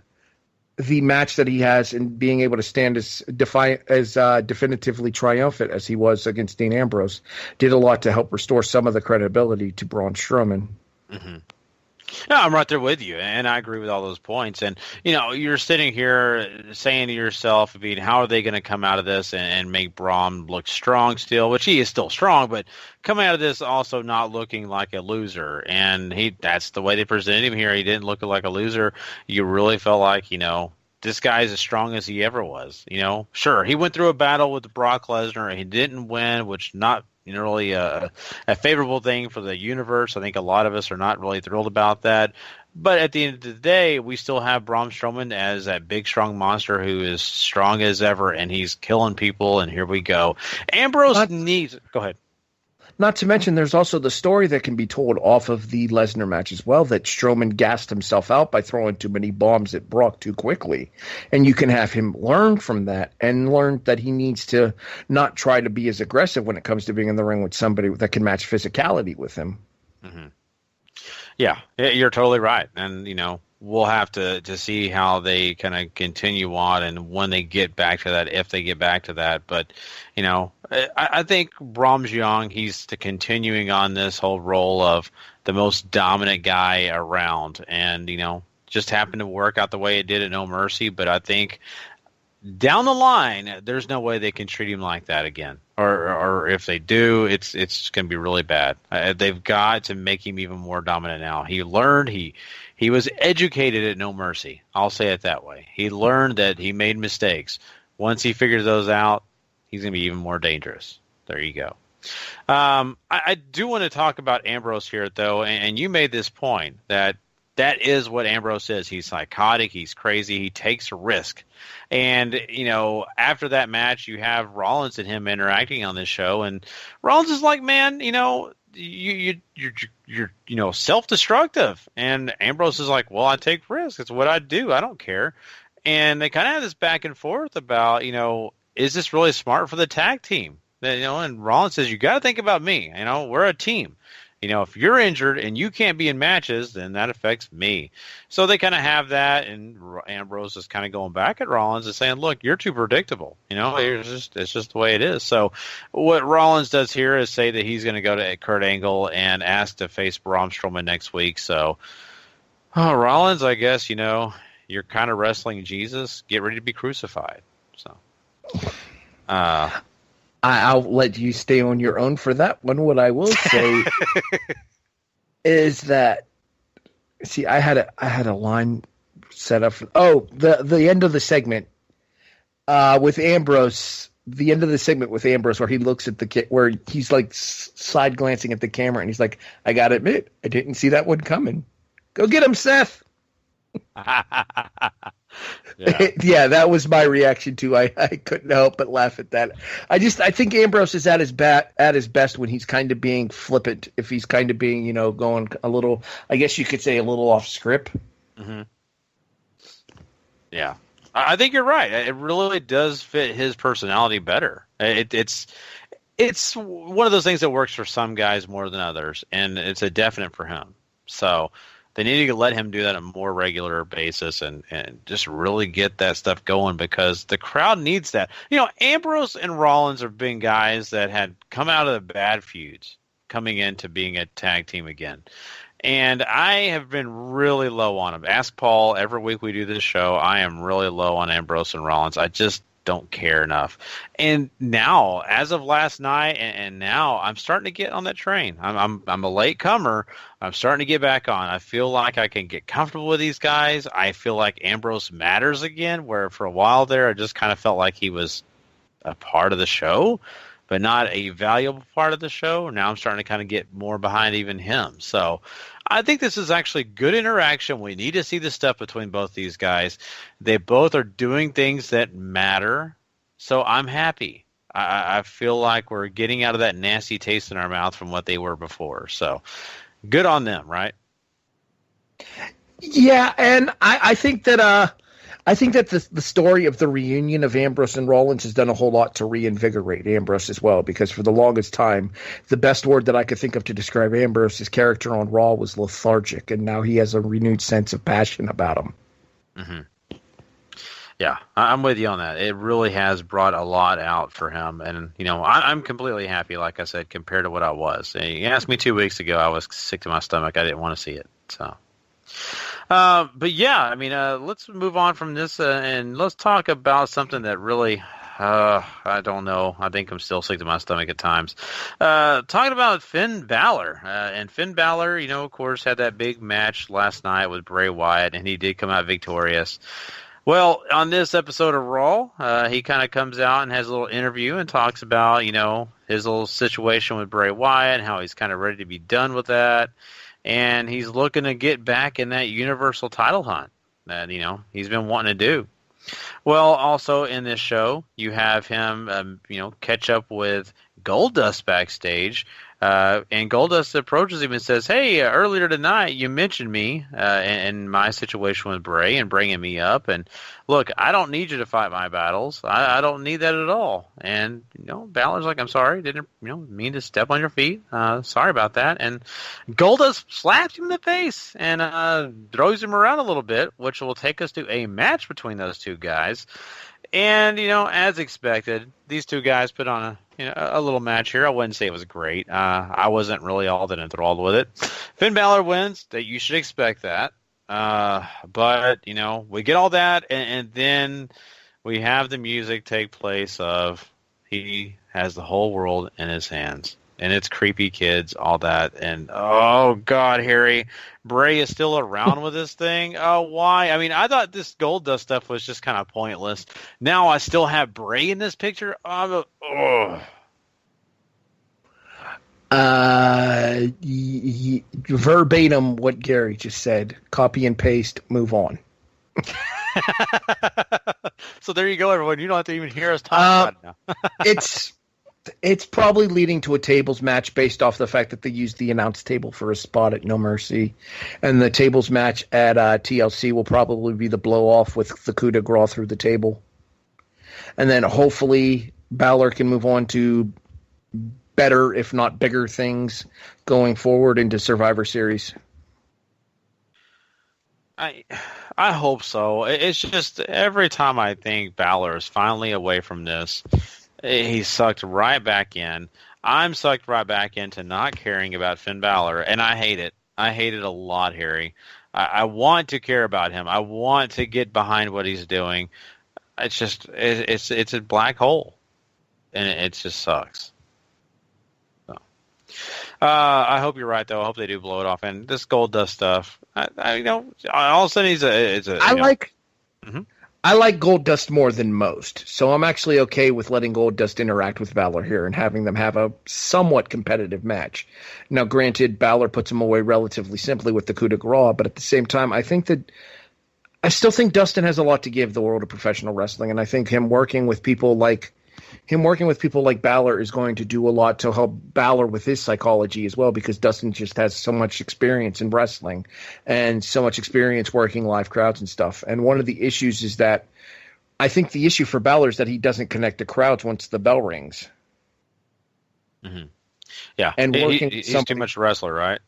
the match that he has and being able to stand as definitively triumphant as he was against Dean Ambrose, did a lot to help restore some of the credibility to Braun Strowman. Mm-hmm. No, I'm right there with you, and I agree with all those points. And you're sitting here saying to yourself, I mean, how are they going to come out of this and make Braun look strong still? Which he is still strong, but coming out of this also not looking like a loser. And that's the way they presented him here. He didn't look like a loser. You really felt like this guy's as strong as he ever was. Sure, he went through a battle with Brock Lesnar and he didn't win, which not really a favorable thing for the universe. I think a lot of us are not really thrilled about that. But at the end of the day, we still have Braun Strowman as that big, strong monster who is strong as ever, and he's killing people, and here we go. Ambrose needs... Go ahead. Not to mention, there's also the story that can be told off of the Lesnar match as well, that Strowman gassed himself out by throwing too many bombs at Brock too quickly. And you can have him learn from that and learn that he needs to not try to be as aggressive when it comes to being in the ring with somebody that can match physicality with him. Mm-hmm. Yeah, you're totally right. And, we'll have to see how they kind of continue on and when they get back to that, if they get back to that. But, I think Braun's young. He's continuing on this whole role of the most dominant guy around. And, just happened to work out the way it did at No Mercy. But I think down the line, there's no way they can treat him like that again. Or if they do, it's going to be really bad. They've got to make him even more dominant now. He learned, he was educated at No Mercy. I'll say it that way. He learned that he made mistakes. Once he figures those out, he's going to be even more dangerous. There you go. I do want to talk about Ambrose here, though, and you made this point that is what Ambrose is. He's psychotic. He's crazy. He takes a risk. And, after that match, you have Rollins and him interacting on this show. And Rollins is like, man, you're self-destructive. And Ambrose is like, well, I take risks. It's what I do. I don't care. And they kind of have this back and forth about, is this really smart for the tag team? And Rollins says, you got to think about me. We're a team. If you're injured and you can't be in matches, then that affects me. So they kind of have that, and Ambrose is kind of going back at Rollins and saying, look, you're too predictable. It's just the way it is. So what Rollins does here is say that he's going to go to Kurt Angle and ask to face Braun Strowman next week. So, Rollins, I guess, you're kind of wrestling Jesus. Get ready to be crucified. So, I'll let you stay on your own for that one. What I will say is that, I had a line set up for, the end of the segment with Ambrose. The end of the segment with Ambrose, where he looks at where he's like side glancing at the camera, and he's like, "I gotta admit, I didn't see that one coming. Go get him, Seth." Yeah, that was my reaction too. I couldn't help but laugh at that. I think Ambrose is at his best when he's kind of being flippant. If he's kind of being, going a little, I guess you could say, a little off script. Mm-hmm. Yeah, I think you're right. It really does fit his personality better. It's one of those things that works for some guys more than others, and it's a definite for him. So they need to let him do that on a more regular basis and just really get that stuff going, because the crowd needs that. Ambrose and Rollins have been guys that had come out of the bad feuds coming into being a tag team again. And I have been really low on them. Ask Paul. Every week we do this show, I am really low on Ambrose and Rollins. I just don't care enough. And now, as of last night, and now I'm starting to get on that train. I'm a late comer. I'm starting to get back on. I feel like I can get comfortable with these guys. I feel like Ambrose matters again, where for a while there I just kind of felt like he was a part of the show, but not a valuable part of the show. Now I'm starting to kind of get more behind even him. So I think this is actually good interaction. We need to see the stuff between both these guys. They both are doing things that matter. So I'm happy. I feel like we're getting out of that nasty taste in our mouth from what they were before. So good on them, right? Yeah, and I think that the story of the reunion of Ambrose and Rollins has done a whole lot to reinvigorate Ambrose as well, because for the longest time, the best word that I could think of to describe Ambrose's character on Raw was lethargic, and now he has a renewed sense of passion about him. Mm-hmm. Yeah, I'm with you on that. It really has brought a lot out for him, and I'm completely happy, like I said, compared to what I was. You asked me 2 weeks ago, I was sick to my stomach. I didn't want to see it, so. But yeah, I mean, let's move on from this and let's talk about something that really, I don't know. I think I'm still sick to my stomach at times. Talking about Finn Balor. And Finn Balor, of course, had that big match last night with Bray Wyatt, and he did come out victorious. Well, on this episode of Raw, he kind of comes out and has a little interview and talks about, his little situation with Bray Wyatt and how he's kind of ready to be done with that. And he's looking to get back in that Universal title hunt that, he's been wanting to do. Well, also in this show, you have him, catch up with Goldust backstage. And Goldust approaches him and says, hey, earlier tonight you mentioned me and my situation with Bray and bringing me up. And look, I don't need you to fight my battles. I don't need that at all. And, Balor's like, I'm sorry. Didn't, mean to step on your feet. Sorry about that. And Goldust slaps him in the face and throws him around a little bit, which will take us to a match between those two guys. And, as expected, these two guys put on a little match here. I wouldn't say it was great. I wasn't really all that enthralled with it. Finn Balor wins. That you should expect that. But, we get all that, and then we have the music take place of he has the whole world in his hands. And it's creepy kids, all that. And, oh, God, Harry, Bray is still around with this thing? Oh, why? I mean, I thought this Goldust stuff was just kind of pointless. Now I still have Bray in this picture? Verbatim what Gary just said. Copy and paste, move on. So there you go, everyone. You don't have to even hear us talk about it now. It's probably leading to a tables match based off the fact that they used the announce table for a spot at No Mercy. And the tables match at TLC will probably be the blow-off with the coup de grace through the table. And then hopefully Balor can move on to better, if not bigger, things going forward into Survivor Series. I hope so. It's just every time I think Balor is finally away from this, he's sucked right back in. I'm sucked right back into not caring about Finn Balor, and I hate it. I hate it a lot, Harry. I want to care about him. I want to get behind what he's doing. It's just it's a black hole, and it just sucks. So, I hope you're right, though. I hope they do blow it off. And this Goldust stuff, all of a sudden I like Goldust more than most, so I'm actually okay with letting Goldust interact with Balor here and having them have a somewhat competitive match. Now, granted, Balor puts him away relatively simply with the coup de grace, but at the same time, I still think Dustin has a lot to give the world of professional wrestling, and I think him working with people like Balor is going to do a lot to help Balor with his psychology as well, because Dustin just has so much experience in wrestling and so much experience working live crowds and stuff. And one of the issues is that I think the issue for Balor is that he doesn't connect to crowds once the bell rings. Mm-hmm. Yeah, and he's too much wrestler, right?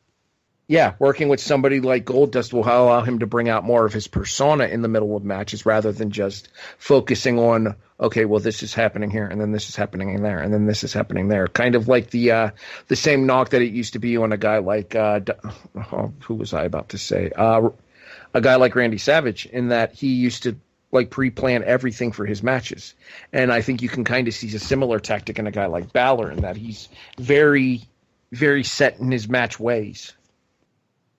Yeah, working with somebody like Goldust will allow him to bring out more of his persona in the middle of matches rather than just focusing on, okay, well, this is happening here, and then this is happening in there, and then this is happening there. Kind of like the same knock that it used to be on a guy like, who was I about to say? A guy like Randy Savage, in that he used to pre-plan everything for his matches. And I think you can kind of see a similar tactic in a guy like Balor, in that he's very, very set in his match ways.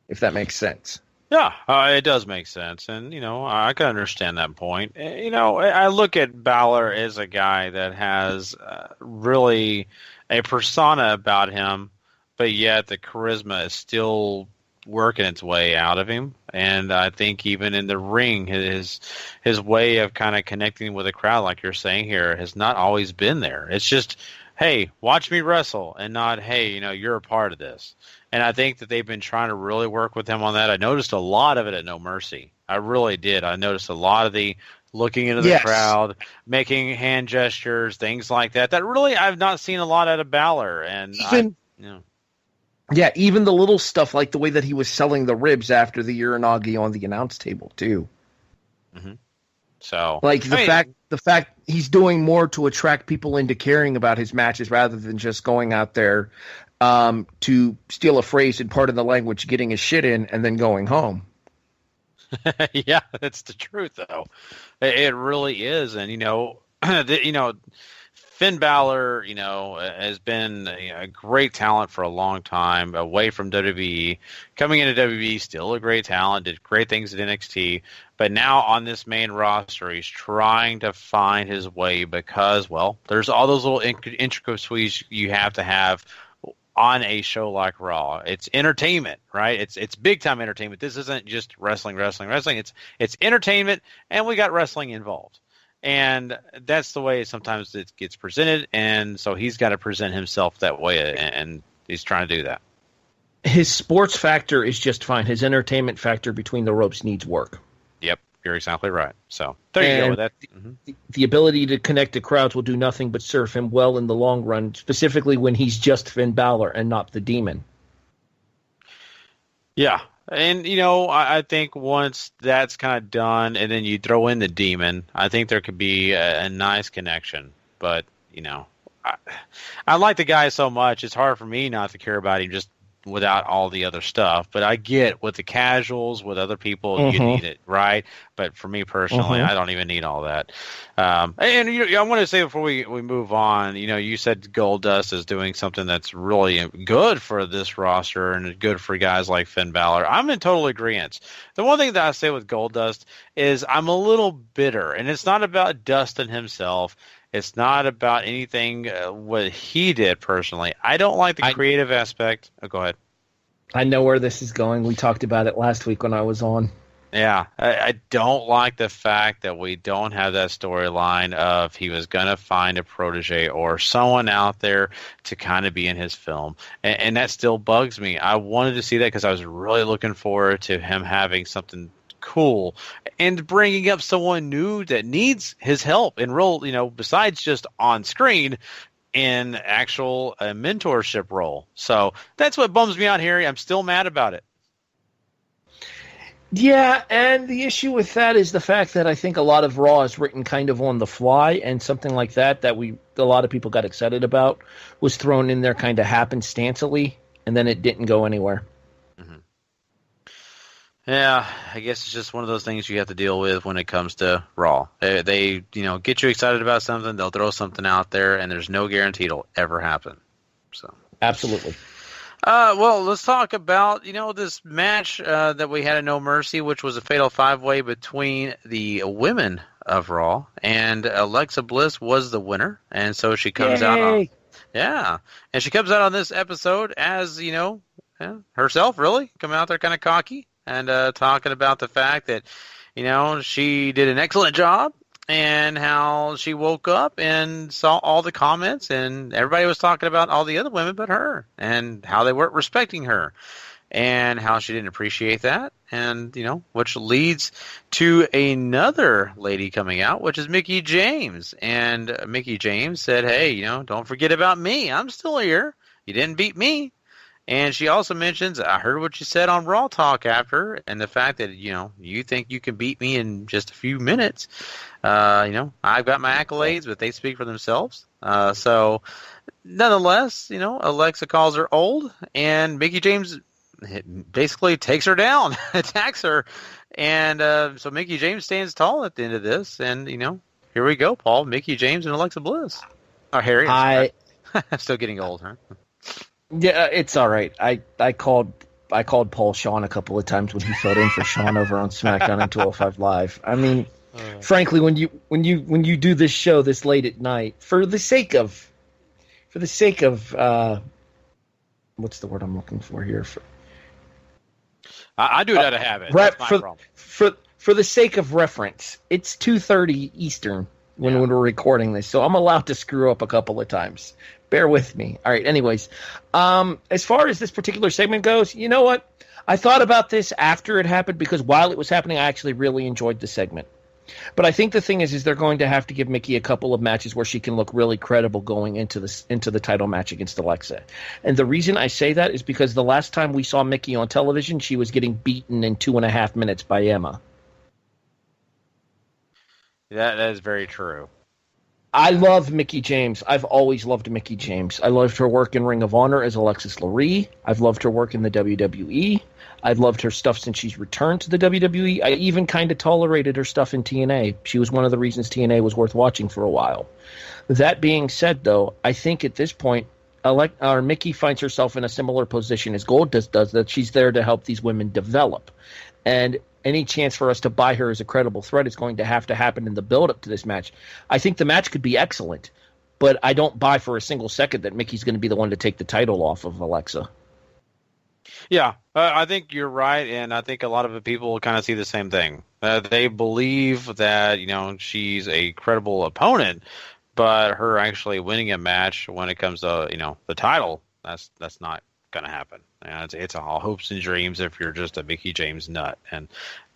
If that makes sense. Yeah, it does make sense. And, I can understand that point. I look at Balor as a guy that has really a persona about him, but yet the charisma is still working its way out of him. And I think even in the ring, his way of kind of connecting with the crowd, like you're saying here, has not always been there. It's just, hey, watch me wrestle, and not, hey, you're a part of this. And I think that they've been trying to really work with him on that. I noticed a lot of it at No Mercy. I really did. I noticed a lot of the looking into the crowd, making hand gestures, things like that. That really I've not seen a lot out of Balor. And even the little stuff like the way that he was selling the ribs after the Uranagi on the announce table too. Mm-hmm. So the fact he's doing more to attract people into caring about his matches rather than just going out there to steal a phrase and part of the language, getting his shit in and then going home. Yeah, that's the truth, though. It really is, and Finn Balor, has been a great talent for a long time, away from WWE. Coming into WWE, still a great talent, did great things at NXT, but now on this main roster, he's trying to find his way because, well, there's all those little intricacies you have to have on a show like Raw. It's entertainment, right? It's big time entertainment. This isn't just wrestling. It's entertainment, and we got wrestling involved. And that's the way sometimes it gets presented, and so he's got to present himself that way, and he's trying to do that. His sports factor is just fine. His entertainment factor between the ropes needs work. Yep, you're exactly right. So there you go with that. Mm-hmm. The ability to connect to crowds will do nothing but serve him well in the long run, specifically when he's just Finn Balor and not the Demon. Yeah. And, I think once that's kind of done and then you throw in the Demon, I think there could be a nice connection. But, I like the guy so much, it's hard for me not to care about him just without all the other stuff. But I get with the casuals, with other people, you need it, right? But for me personally, I don't even need all that. I want to say before we move on, you said Goldust is doing something that's really good for this roster and good for guys like Finn Balor. I'm in total agreement. The one thing that I say with Goldust is I'm a little bitter, and it's not about Dustin himself. It's not about anything what he did personally. I don't like the creative aspect. Oh, go ahead. I know where this is going. We talked about it last week when I was on. Yeah, I don't like the fact that we don't have that storyline of he was going to find a protege or someone out there to kind of be in his film. And that still bugs me. I wanted to see that because I was really looking forward to him having something cool and bringing up someone new that needs his help and role, besides just on screen in actual mentorship role. So that's what bums me out, Harry. I'm still mad about it. Yeah, and the issue with that is the fact that I think a lot of Raw is written kind of on the fly, and something like that a lot of people got excited about was thrown in there kind of happenstancely, and then it didn't go anywhere. Yeah, I guess it's just one of those things you have to deal with when it comes to Raw. They get you excited about something, they'll throw something out there, and there's no guarantee it'll ever happen. So absolutely. Well, let's talk about this match that we had at No Mercy, which was a fatal 5-way between the women of Raw, and Alexa Bliss was the winner, and so she comes out on and she comes out on this episode as herself, really coming out there kind of cocky. And talking about the fact that, she did an excellent job and how she woke up and saw all the comments and everybody was talking about all the other women but her and how they weren't respecting her and how she didn't appreciate that. And, which leads to another lady coming out, which is Mickie James. And Mickie James said, hey, don't forget about me. I'm still here. You didn't beat me. And she also mentions, I heard what you said on Raw Talk after, and the fact that, you think you can beat me in just a few minutes. I've got my accolades, but they speak for themselves. So, nonetheless, Alexa calls her old, and Mickie James basically takes her down, attacks her. And so Mickie James stands tall at the end of this. And, here we go, Paul. Mickie James and Alexa Bliss. Oh, Harry. I'm still getting old, huh? Yeah, it's all right. I called Paul Shawn a couple of times when he filled in for Shawn over on SmackDown and 205 Live. I mean, frankly, when you do this show this late at night, for the sake of what's the word I'm looking for here? I do it out of habit. That's my problem. For the sake of reference, it's 2:30 Eastern when we're recording this, so I'm allowed to screw up a couple of times. Bear with me. All right, anyways. As far as this particular segment goes, you know what? I thought about this after it happened because while it was happening, I actually really enjoyed the segment. But I think the thing is they're going to have to give Mickie a couple of matches where she can look really credible going into the title match against Alexa. And the reason I say that is because the last time we saw Mickie on television, she was getting beaten in 2.5 minutes by Emma. That is very true. I love Mickie James. I've always loved Mickie James. I loved her work in Ring of Honor as Alexis Lurie. I've loved her work in the WWE. I've loved her stuff since she's returned to the WWE. I even kind of tolerated her stuff in TNA. She was one of the reasons TNA was worth watching for a while. That being said, though, I think at this point, Mickie finds herself in a similar position as Goldust does, that she's there to help these women develop. And any chance for us to buy her as a credible threat is going to happen in the build-up to this match. I think the match could be excellent, but I don't buy for a single second that Mickey's going to be the one to take the title off of Alexa. Yeah, I think you're right, and I think a lot of the people kind of see the same thing. They believe that, she's a credible opponent, but her actually winning a match when it comes to, the title, that's not going to happen. It's all hopes and dreams if you're just a Mickie James nut. And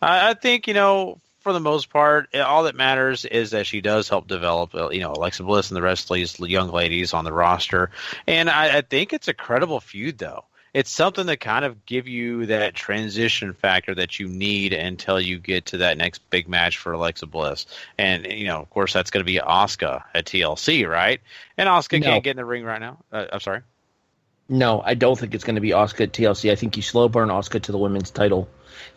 I think, for the most part, all that matters is that she does help develop, Alexa Bliss and the rest of these young ladies on the roster. And I think it's a credible feud, though. It's something to kind of give you that transition factor that you need until you get to that next big match for Alexa Bliss. And, of course, that's going to be Asuka at TLC, right? And Asuka can't get in the ring right now. I'm sorry? No, I don't think it's going to be Asuka at TLC. I think you slow burn Asuka to the women's title.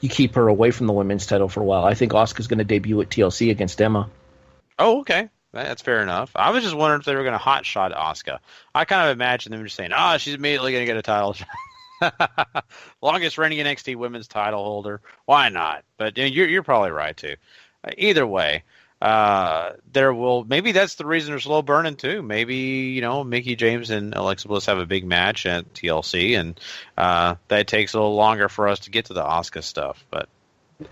You keep her away from the women's title for a while. I think Asuka's going to debut at TLC against Emma. Oh, okay. That's fair enough. I was just wondering if they were going to hotshot Asuka. I kind of imagine them just saying, she's immediately going to get a title shot. Longest reigning NXT women's title holder. Why not? But you're probably right, too. Either way, maybe that's the reason they're slow burning, too. Maybe, Mickie James and Alexa Bliss have a big match at TLC, and that takes a little longer for us to get to the Asuka stuff. But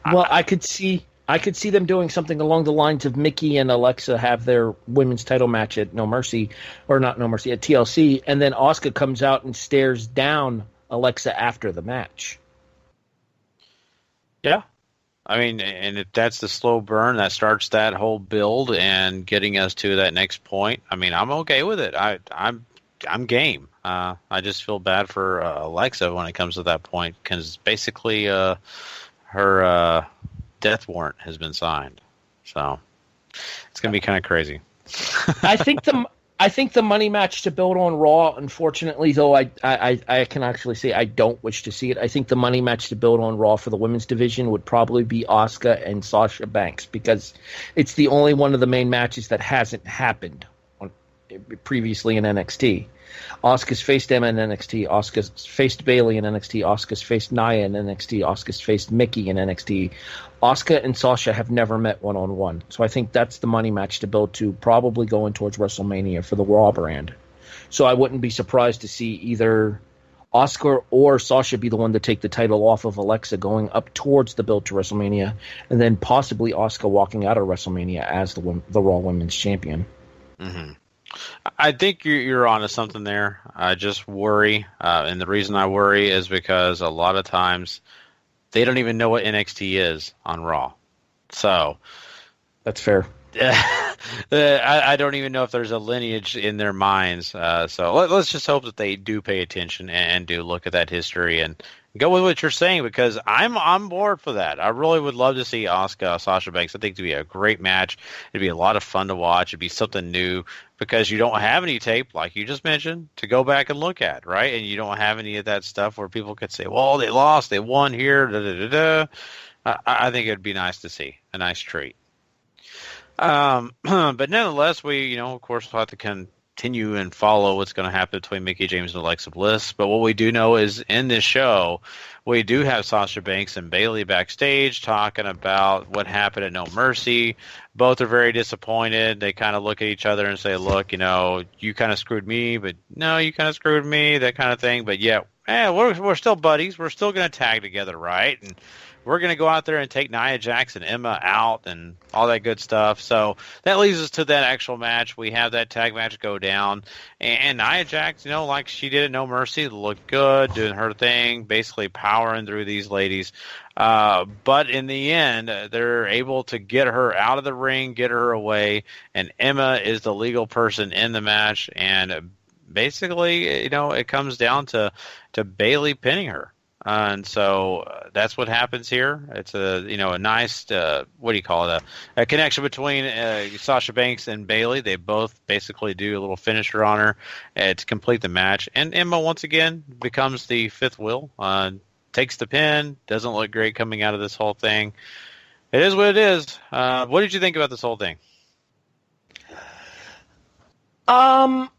I could see them doing something along the lines of Mickie and Alexa have their women's title match at No Mercy, or not No Mercy, at TLC, and then Asuka comes out and stares down Alexa after the match. Yeah. I mean, and if that's the slow burn, that starts that whole build and getting us to that next point. I mean, I'm okay with it. I'm game. I just feel bad for Alexa when it comes to that point, because basically her death warrant has been signed. So it's going to be kind of crazy. I think the money match to build on Raw, unfortunately, though, I can actually say I don't wish to see it. I think the money match to build on Raw for the women's division would probably be Asuka and Sasha Banks, because it's the only one of the main matches that hasn't happened previously in NXT. Asuka's faced Emma in NXT. Asuka's faced Bayley in NXT. Asuka's faced Nia in NXT. Asuka's faced Mickie in NXT. Asuka and Sasha have never met one-on-one. So I think that's the money match to build to, probably going towards WrestleMania for the Raw brand. So I wouldn't be surprised to see either Asuka or Sasha be the one to take the title off of Alexa going up towards the build to WrestleMania, and then possibly Asuka walking out of WrestleMania as the Raw Women's Champion. Mm-hmm. I think you're onto something there. I just worry, and the reason I worry is because a lot of times they don't even know what NXT is on Raw. So that's fair. I don't even know if there's a lineage in their minds. So let's just hope that they do pay attention and do look at that history and go with what you're saying, because I'm on board for that. I really would love to see Asuka, Sasha Banks. I think it'd be a great match. It'd be a lot of fun to watch. It'd be something new, because you don't have any tape, like you just mentioned, to go back and look at, right? And you don't have any of that stuff where people could say, well, they lost, they won here, da-da-da-da. I think it'd be nice to see. A nice treat. But nonetheless, we, of course, will have to continue and follow what's going to happen between Mickie James and Alexa Bliss. But what we do know is in this show, we do have Sasha Banks and Bayley backstage talking about what happened at No Mercy. Both are very disappointed. They kind of look at each other and say, look, you kind of screwed me, but no, you kind of screwed me, that kind of thing. But yeah, we're still buddies. We're still going to tag together, right? And we're going to go out there and take Nia Jax and Emma out and all that good stuff. So that leads us to that actual match. We have that tag match go down. And Nia Jax, like she did at No Mercy, looked good, doing her thing, basically powering through these ladies. But in the end, they're able to get her out of the ring, get her away, and Emma is the legal person in the match. And basically, it comes down to Bayley pinning her. And so that's what happens here. It's a nice what do you call it, a connection between Sasha Banks and Bayley. They both basically do a little finisher on her to complete the match. And Emma once again becomes the fifth wheel. Takes the pin. Doesn't look great coming out of this whole thing. It is what it is. What did you think about this whole thing? I'm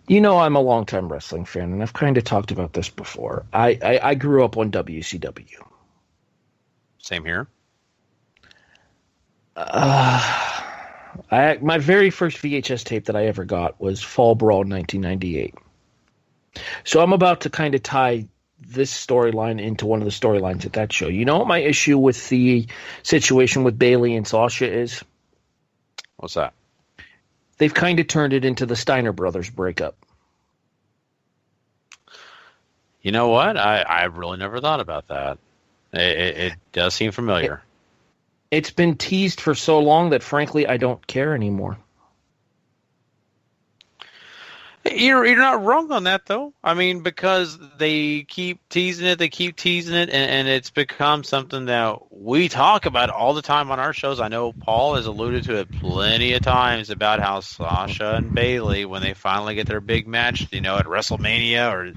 a longtime wrestling fan, and I've kind of talked about this before. I grew up on WCW. Same here. My very first VHS tape that I ever got was Fall Brawl 1998. So I'm about to kind of tie this storyline into one of the storylines at that show. You know what my issue with the situation with Bayley and Sasha is? What's that? They've kind of turned it into the Steiner brothers breakup. You know what? I really never thought about that. It does seem familiar. It's been teased for so long that, frankly, I don't care anymore. You're not wrong on that, though. I mean, because they keep teasing it, and it's become something that we talk about all the time on our shows. I know Paul has alluded to it plenty of times about how Sasha and Bayley, when they finally get their big match, at WrestleMania or,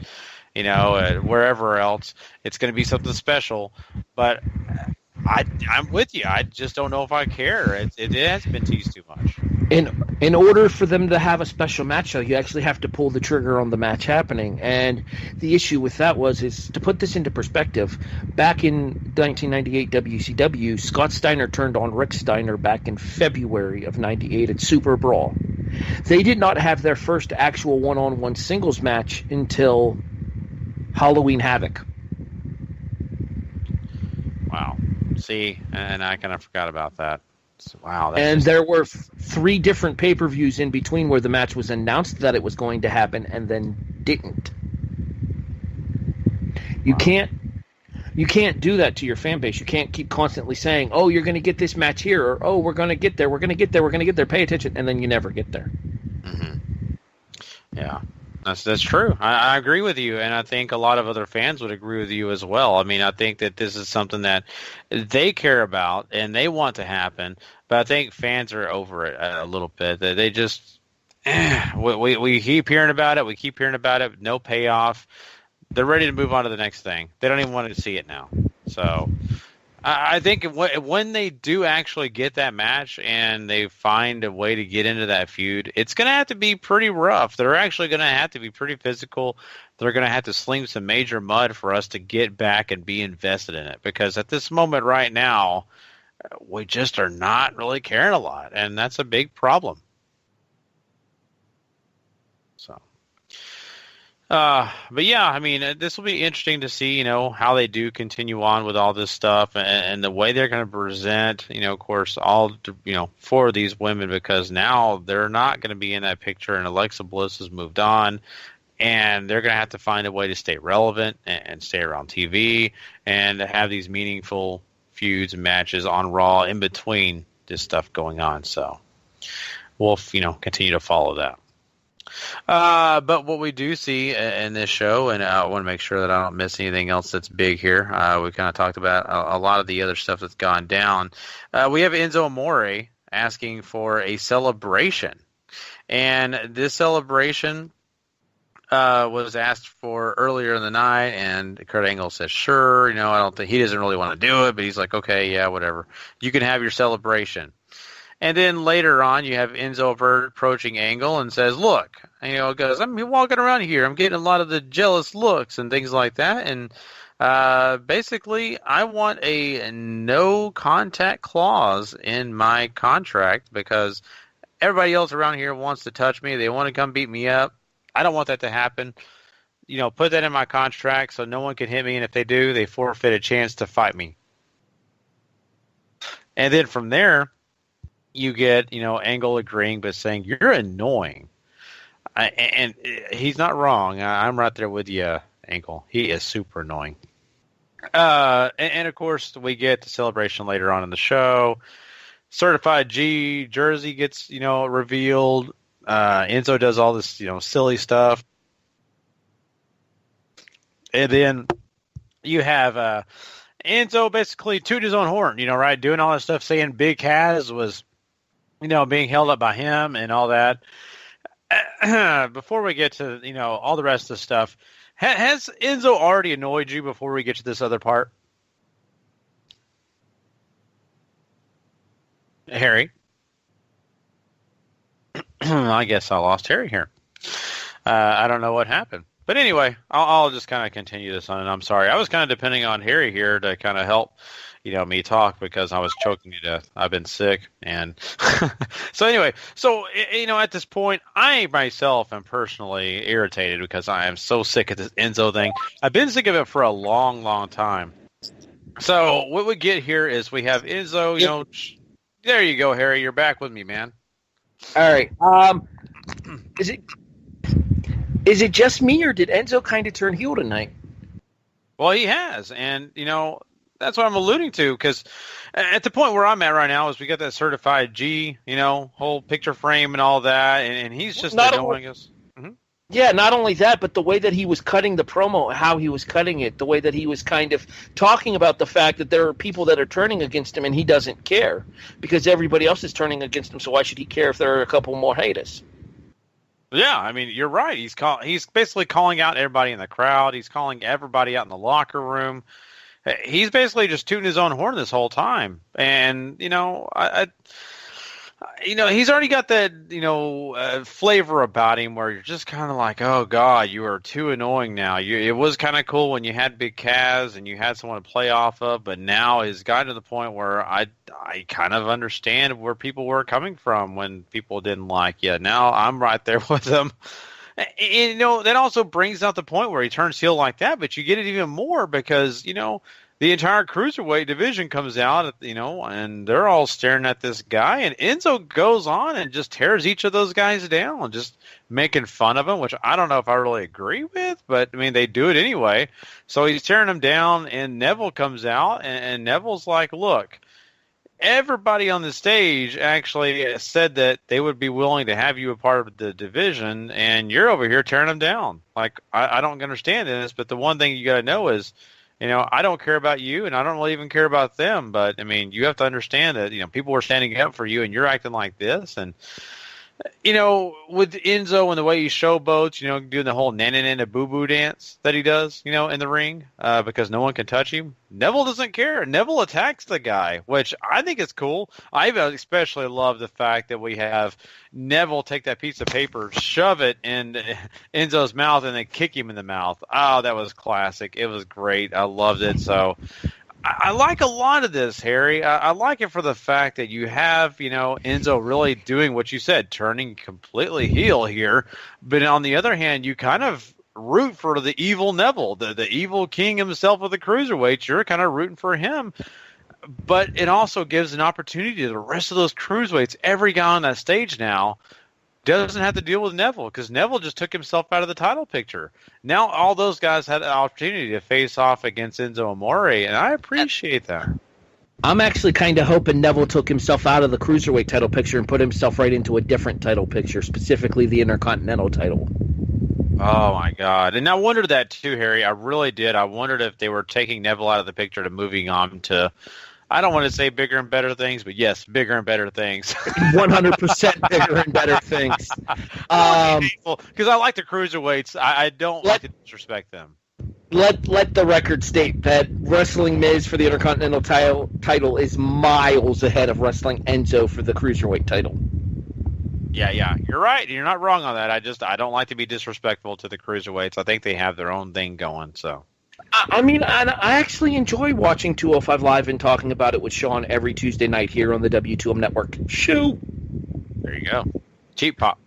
wherever else, it's going to be something special. But I'm with you. I just don't know if I care. It has been teased too much. In order for them to have a special match, though, you actually have to pull the trigger on the match happening. And the issue with that is to put this into perspective, back in 1998 WCW, Scott Steiner turned on Rick Steiner back in February of 98 at Super Brawl. They did not have their first actual one-on-one singles match until Halloween Havoc. Wow. See, and I kind of forgot about that. So, wow. And there were 3 different pay-per-views in between where the match was announced that it was going to happen and then didn't. You can't do that to your fan base. You can't keep constantly saying, "Oh, you're going to get this match here," or "Oh, we're going to get there. We're going to get there. We're going to get there. Pay attention," and then you never get there. Mm-hmm. Yeah. That's true. I agree with you, and I think a lot of other fans would agree with you as well. I mean, I think that this is something that they care about and they want to happen, but I think fans are over it a little bit. They just we keep hearing about it. We keep hearing about it. No payoff. They're ready to move on to the next thing. They don't even want to see it now. So I think when they do actually get that match and they find a way to get into that feud, it's going to have to be pretty rough. They're actually going to have to be pretty physical. They're going to have to sling some major mud for us to get back and be invested in it. Because at this moment right now, we just are not really caring a lot. And that's a big problem. So. But yeah, I mean, this will be interesting to see, how they do continue on with all this stuff and the way they're going to present, of course, all, for these women, because now they're not going to be in that picture and Alexa Bliss has moved on and they're going to have to find a way to stay relevant and stay around TV and have these meaningful feuds and matches on Raw in between this stuff going on. So we'll, continue to follow that. But what we do see in this show, and I want to make sure that I don't miss anything else that's big here. We kind of talked about a lot of the other stuff that's gone down. We have Enzo Amore asking for a celebration. And this celebration was asked for earlier in the night, and Kurt Angle says, sure, I don't think he doesn't really want to do it, but he's like, okay, yeah, whatever. You can have your celebration. And then later on, you have Enzo approaching Angle and says, look, goes, I'm walking around here. I'm getting a lot of the jealous looks and things like that. And basically, I want a no contact clause in my contract because everybody else around here wants to touch me. They want to come beat me up. I don't want that to happen. Put that in my contract so no one can hit me. And if they do, they forfeit a chance to fight me. And then from there, you get, Angle agreeing, but saying, you're annoying. And he's not wrong. I'm right there with you, Angle. He is super annoying. And of course, we get the celebration later on in the show. Certified G jersey gets, revealed. Enzo does all this, silly stuff. And then you have Enzo basically tooting his own horn, right? Doing all that stuff, saying Big Cass was, being held up by him and all that. Before we get to, all the rest of the stuff, has Enzo already annoyed you before we get to this other part? Harry? I guess I lost Harry here. I don't know what happened. But anyway, I'll just kind of continue this on, and I'm sorry. I was kind of depending on Harry here to kind of help, me talk because I was choking to death. I've been sick. And so anyway, at this point, I myself am personally irritated because I am so sick of this Enzo thing. I've been sick of it for a long, long time. So what we get here is we have Enzo, there you go, Harry. You're back with me, man. All right. Is it just me, or did Enzo kind of turn heel tonight? Well, he has, and that's what I'm alluding to. Because at the point where I'm at right now is we got that certified G, whole picture frame and all that, and he's just annoying us. Mm-hmm. Yeah, not only that, but the way that he was cutting the promo, how he was cutting it, the way that he was kind of talking about the fact that there are people that are turning against him and he doesn't care because everybody else is turning against him. So why should he care if there are a couple more haters? Yeah, I mean, you're right. He's basically calling out everybody in the crowd. He's calling everybody out in the locker room. He's basically just tooting his own horn this whole time. And, he's already got that, flavor about him where you're just kind of like, oh, God, you are too annoying now. It was kind of cool when you had Big Cass and you had someone to play off of, but now it's gotten to the point where I kind of understand where people were coming from when people didn't like you. Now I'm right there with them. And, that also brings out the point where he turns heel like that, but you get it even more because, the entire Cruiserweight division comes out, and they're all staring at this guy, and Enzo goes on and just tears each of those guys down, just making fun of him, which I don't know if I really agree with, but, I mean, they do it anyway. So he's tearing them down, and Neville comes out, and Neville's like, look, everybody on the stage actually said that they would be willing to have you a part of the division, and you're over here tearing them down. Like, I don't understand this, but the one thing you got to know is, I don't care about you, and I don't really even care about them. But, I mean, you have to understand that, people are standing up for you, and you're acting like this. And, with Enzo and the way he showboats, doing the whole nana boo-boo dance that he does, in the ring, because no one can touch him. Neville doesn't care. Neville attacks the guy, which I think is cool. I especially love the fact that we have Neville take that piece of paper, shove it in Enzo's mouth, and then kick him in the mouth. Oh, that was classic. It was great. I loved it. So I like a lot of this, Harry. I like it for the fact that you have, Enzo really doing what you said, turning completely heel here. But on the other hand, you kind of root for the evil Neville, the evil king himself of the Cruiserweights. You're kind of rooting for him. But it also gives an opportunity to the rest of those Cruiserweights, every guy on that stage now, doesn't have to deal with Neville because Neville just took himself out of the title picture. Now all those guys had an opportunity to face off against Enzo Amore, and I appreciate that. I'm actually kind of hoping Neville took himself out of the Cruiserweight title picture and put himself right into a different title picture, specifically the Intercontinental title. Oh, my God. And I wondered that too, Harry. I really did. I wondered if they were taking Neville out of the picture to moving on to, I don't want to say bigger and better things, but yes, bigger and better things. 100% bigger and better things. Because I like the Cruiserweights. I don't like to disrespect them. Let the record state that Wrestling Miz for the Intercontinental title is miles ahead of Wrestling Enzo for the Cruiserweight title. Yeah, you're right. You're not wrong on that. I don't like to be disrespectful to the Cruiserweights. I think they have their own thing going, so. I mean, I actually enjoy watching 205 Live and talking about it with Sean every Tuesday night here on the W2M Network. Shoo! There you go. Cheap pop.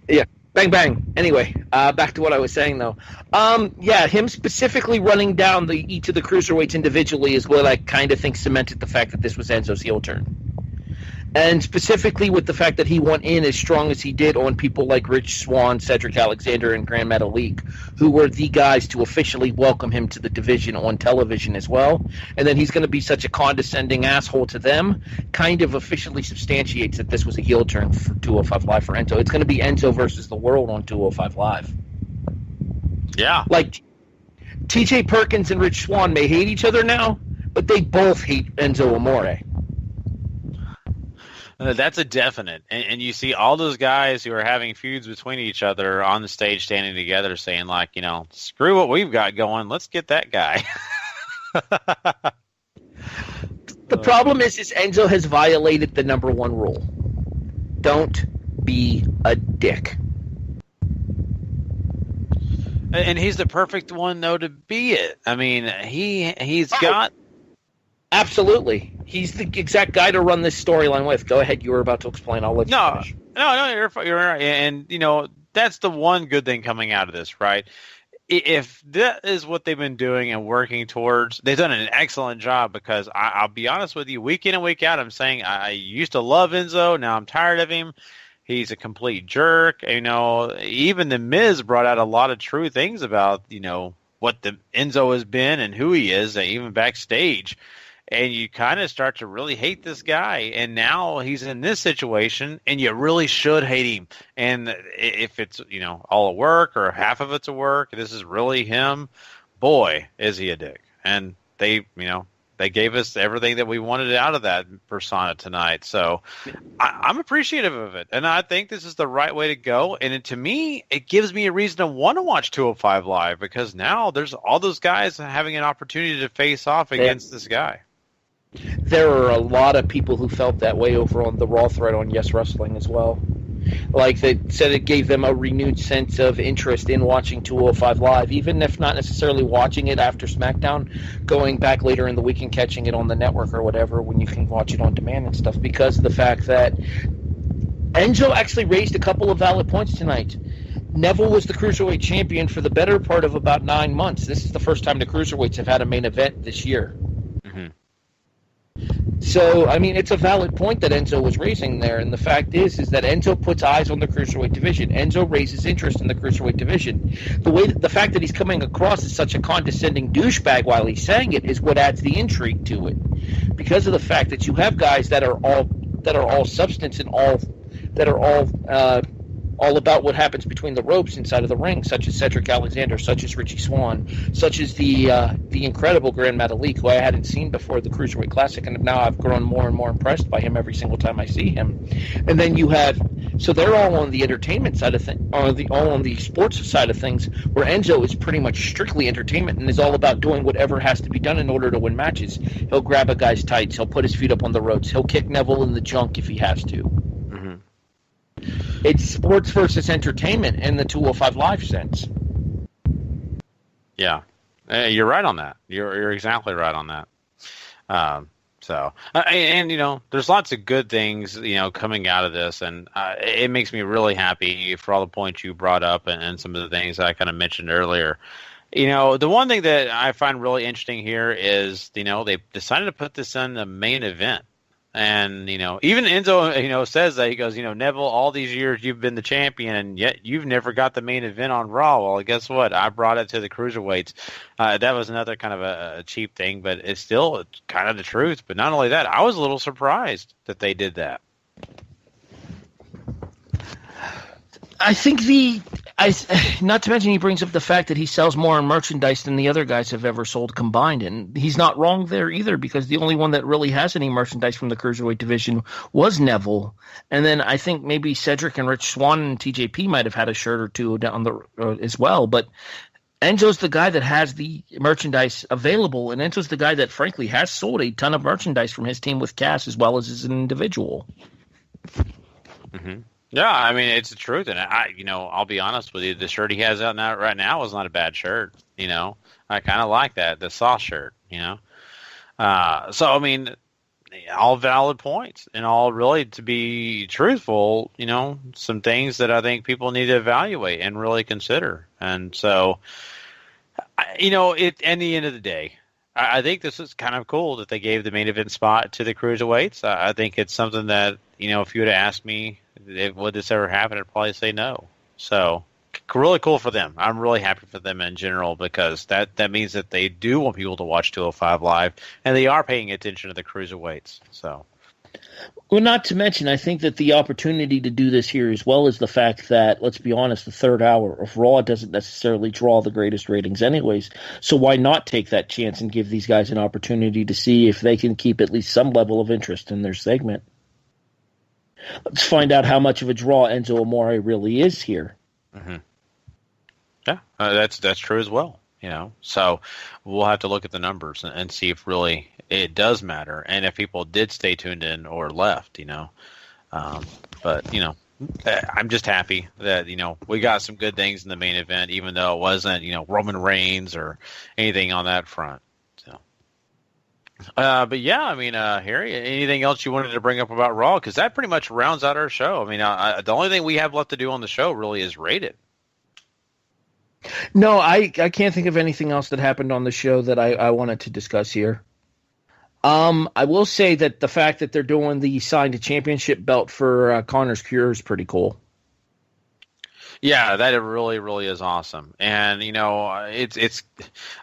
Yeah. Bang, bang. Anyway, back to what I was saying, though. Yeah, him specifically running down each of the Cruiserweights individually is what I kind of think cemented the fact that this was Enzo's heel turn. And specifically with the fact that he went in as strong as he did on people like Rich Swann, Cedric Alexander, and Grand Metalik, who were the guys to officially welcome him to the division on television as well. And then he's going to be such a condescending asshole to them, kind of officially substantiates that this was a heel turn for 205 Live for Enzo. It's going to be Enzo versus the world on 205 Live. Yeah. Like, TJ Perkins and Rich Swann may hate each other now, but they both hate Enzo Amore. That's a definite. And you see all those guys who are having feuds between each other on the stage standing together saying, like, you know, screw what we've got going. Let's get that guy. The problem is Enzo has violated the number one rule. Don't be a dick. And he's the perfect one, though, to be it. I mean, he's got... Absolutely. He's the exact guy to run this storyline with. Go ahead. You were about to explain. I'll let you finish. No, you're right. And, you know, that's the one good thing coming out of this, right? If that is what they've been doing and working towards, they've done an excellent job because I'll be honest with you, week in and week out, I'm saying I used to love Enzo. Now I'm tired of him. He's a complete jerk. You know, even The Miz brought out a lot of true things about, you know, what the Enzo has been and who he is, even backstage. And you kind of start to really hate this guy. And now he's in this situation, and you really should hate him. And if it's, you know, all a work or half of it's a work, this is really him, boy, is he a dick. And they, you know, they gave us everything that we wanted out of that persona tonight. So I'm appreciative of it. And I think this is the right way to go. And to me, it gives me a reason to want to watch 205 Live because now there's all those guys having an opportunity to face off against this guy. There are a lot of people who felt that way over on the Raw thread on Yes Wrestling as well. Like, they said it gave them a renewed sense of interest in watching 205 Live, even if not necessarily watching it after SmackDown, going back later in the week and catching it on the network or whatever when you can watch it on demand and stuff, because of the fact that Enzo actually raised a couple of valid points tonight. Neville was the Cruiserweight champion for the better part of about 9 months. This is the first time the Cruiserweights have had a main event this year. Mm-hmm. So, I mean, it's a valid point that Enzo was raising there, and the fact is that Enzo puts eyes on the Cruiserweight division. Enzo raises interest in the Cruiserweight division. The fact that he's coming across as such a condescending douchebag while he's saying it is what adds the intrigue to it, because of the fact that you have guys that are all substance and all about what happens between the ropes inside of the ring, such as Cedric Alexander, such as Richie Swann, such as the incredible Grand Metalik, who I hadn't seen before the Cruiserweight Classic, and now I've grown more and more impressed by him every single time I see him. And then you have, so they're all on the entertainment side of things, all on the sports side of things, where Enzo is pretty much strictly entertainment and is all about doing whatever has to be done in order to win matches. He'll grab a guy's tights, he'll put his feet up on the ropes, he'll kick Neville in the junk if he has to. It's sports versus entertainment in the 205 Live sense. Yeah, you're right on that. You're exactly right on that. And you know, there's lots of good things, you know, coming out of this, and it makes me really happy for all the points you brought up and some of the things I kind of mentioned earlier. You know, the one thing that I find really interesting here is, you know, they've decided to put this in the main event. And, you know, even Enzo, you know, says that. He goes, you know, Neville, all these years you've been the champion, and yet you've never got the main event on Raw. Well, guess what? I brought it to the Cruiserweights. That was another kind of a cheap thing, but it's still kind of the truth. But not only that, I was a little surprised that they did that. I think not to mention he brings up the fact that he sells more merchandise than the other guys have ever sold combined, and he's not wrong there either, because the only one that really has any merchandise from the Cruiserweight division was Neville, and then I think maybe Cedric and Rich Swann and TJP might have had a shirt or two down the as well, but Enzo's the guy that has the merchandise available, and Enzo's the guy that frankly has sold a ton of merchandise from his team with Cass as well as an individual. Mm-hmm. Yeah, I mean, it's the truth, and I'll be honest with you. The shirt he has out now right now is not a bad shirt. You know, I kind of like that, the soft shirt. You know, so I mean, all valid points, and all really, to be truthful, you know, some things that I think people need to evaluate and really consider. And so, you know, at the end of the day, I think this is kind of cool that they gave the main event spot to the Cruiserweights. I think it's something that, if you would have asked me, would this ever happen, I'd probably say no. So, really cool for them. I'm really happy for them in general because that means that they do want people to watch 205 Live, and they are paying attention to the Cruiserweights. So, well, not to mention, I think that the opportunity to do this here as well is the fact that, let's be honest, the third hour of Raw doesn't necessarily draw the greatest ratings anyways. So why not take that chance and give these guys an opportunity to see if they can keep at least some level of interest in their segment? Let's find out how much of a draw Enzo Amore really is here. Mm-hmm. Yeah, that's true as well. So we'll have to look at the numbers and see if really it does matter, and if people did stay tuned in or left. But I'm just happy that we got some good things in the main event, even though it wasn't Roman Reigns or anything on that front. So, but yeah, I mean, Harry, anything else you wanted to bring up about Raw? Because that pretty much rounds out our show. I mean, the only thing we have left to do on the show really is rate it. No, I can't think of anything else that happened on the show that I wanted to discuss here. I will say that the fact that they're doing the signed to championship belt for Connor's Cure is pretty cool. Yeah, that really, really is awesome. And, it's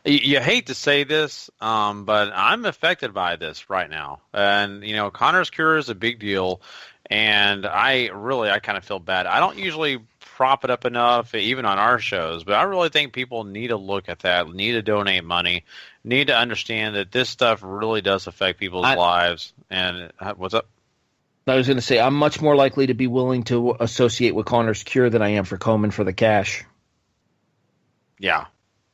you hate to say this, but I'm affected by this right now. And, Connor's Cure is a big deal. And I kind of feel bad. I don't usually prop it up enough, even on our shows, but I really think people need to look at that, need to donate money, need to understand that this stuff really does affect people's lives. And what's up? I was going to say, I'm much more likely to be willing to associate with Connor's Cure than I am for Coleman for the cash. Yeah,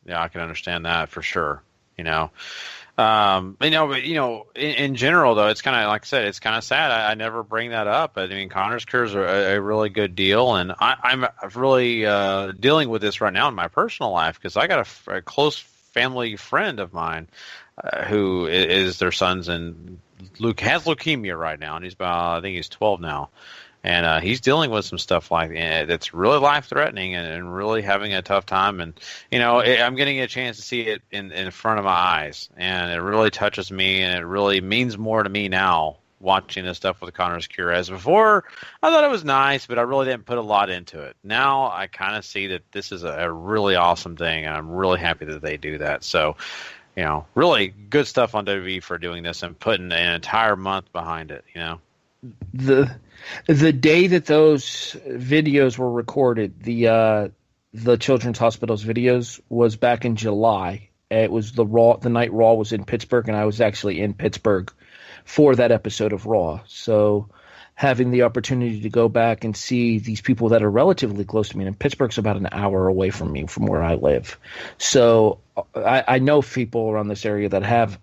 I can understand that for sure. In general, though, it's kind of, like I said, it's kind of sad. I never bring that up. But, I mean, Connor's Cure is a really good deal, and I'm really dealing with this right now in my personal life because I got a close family friend of mine who is their son's and has leukemia right now, and I think he's 12 now. And he's dealing with some stuff like that's really life-threatening and really having a tough time. And, I'm getting a chance to see it in front of my eyes. And it really touches me, and it really means more to me now watching this stuff with Connor's Cure. As before, I thought it was nice, but I really didn't put a lot into it. Now I kind of see that this is a really awesome thing, and I'm really happy that they do that. So, really good stuff on WWE for doing this and putting an entire month behind it, The day that those videos were recorded, the Children's Hospital's videos was back in July. It was the night Raw was in Pittsburgh, and I was actually in Pittsburgh for that episode of Raw. So having the opportunity to go back and see these people that are relatively close to me, and Pittsburgh's about an hour away from me from where I live. So I know people around this area that have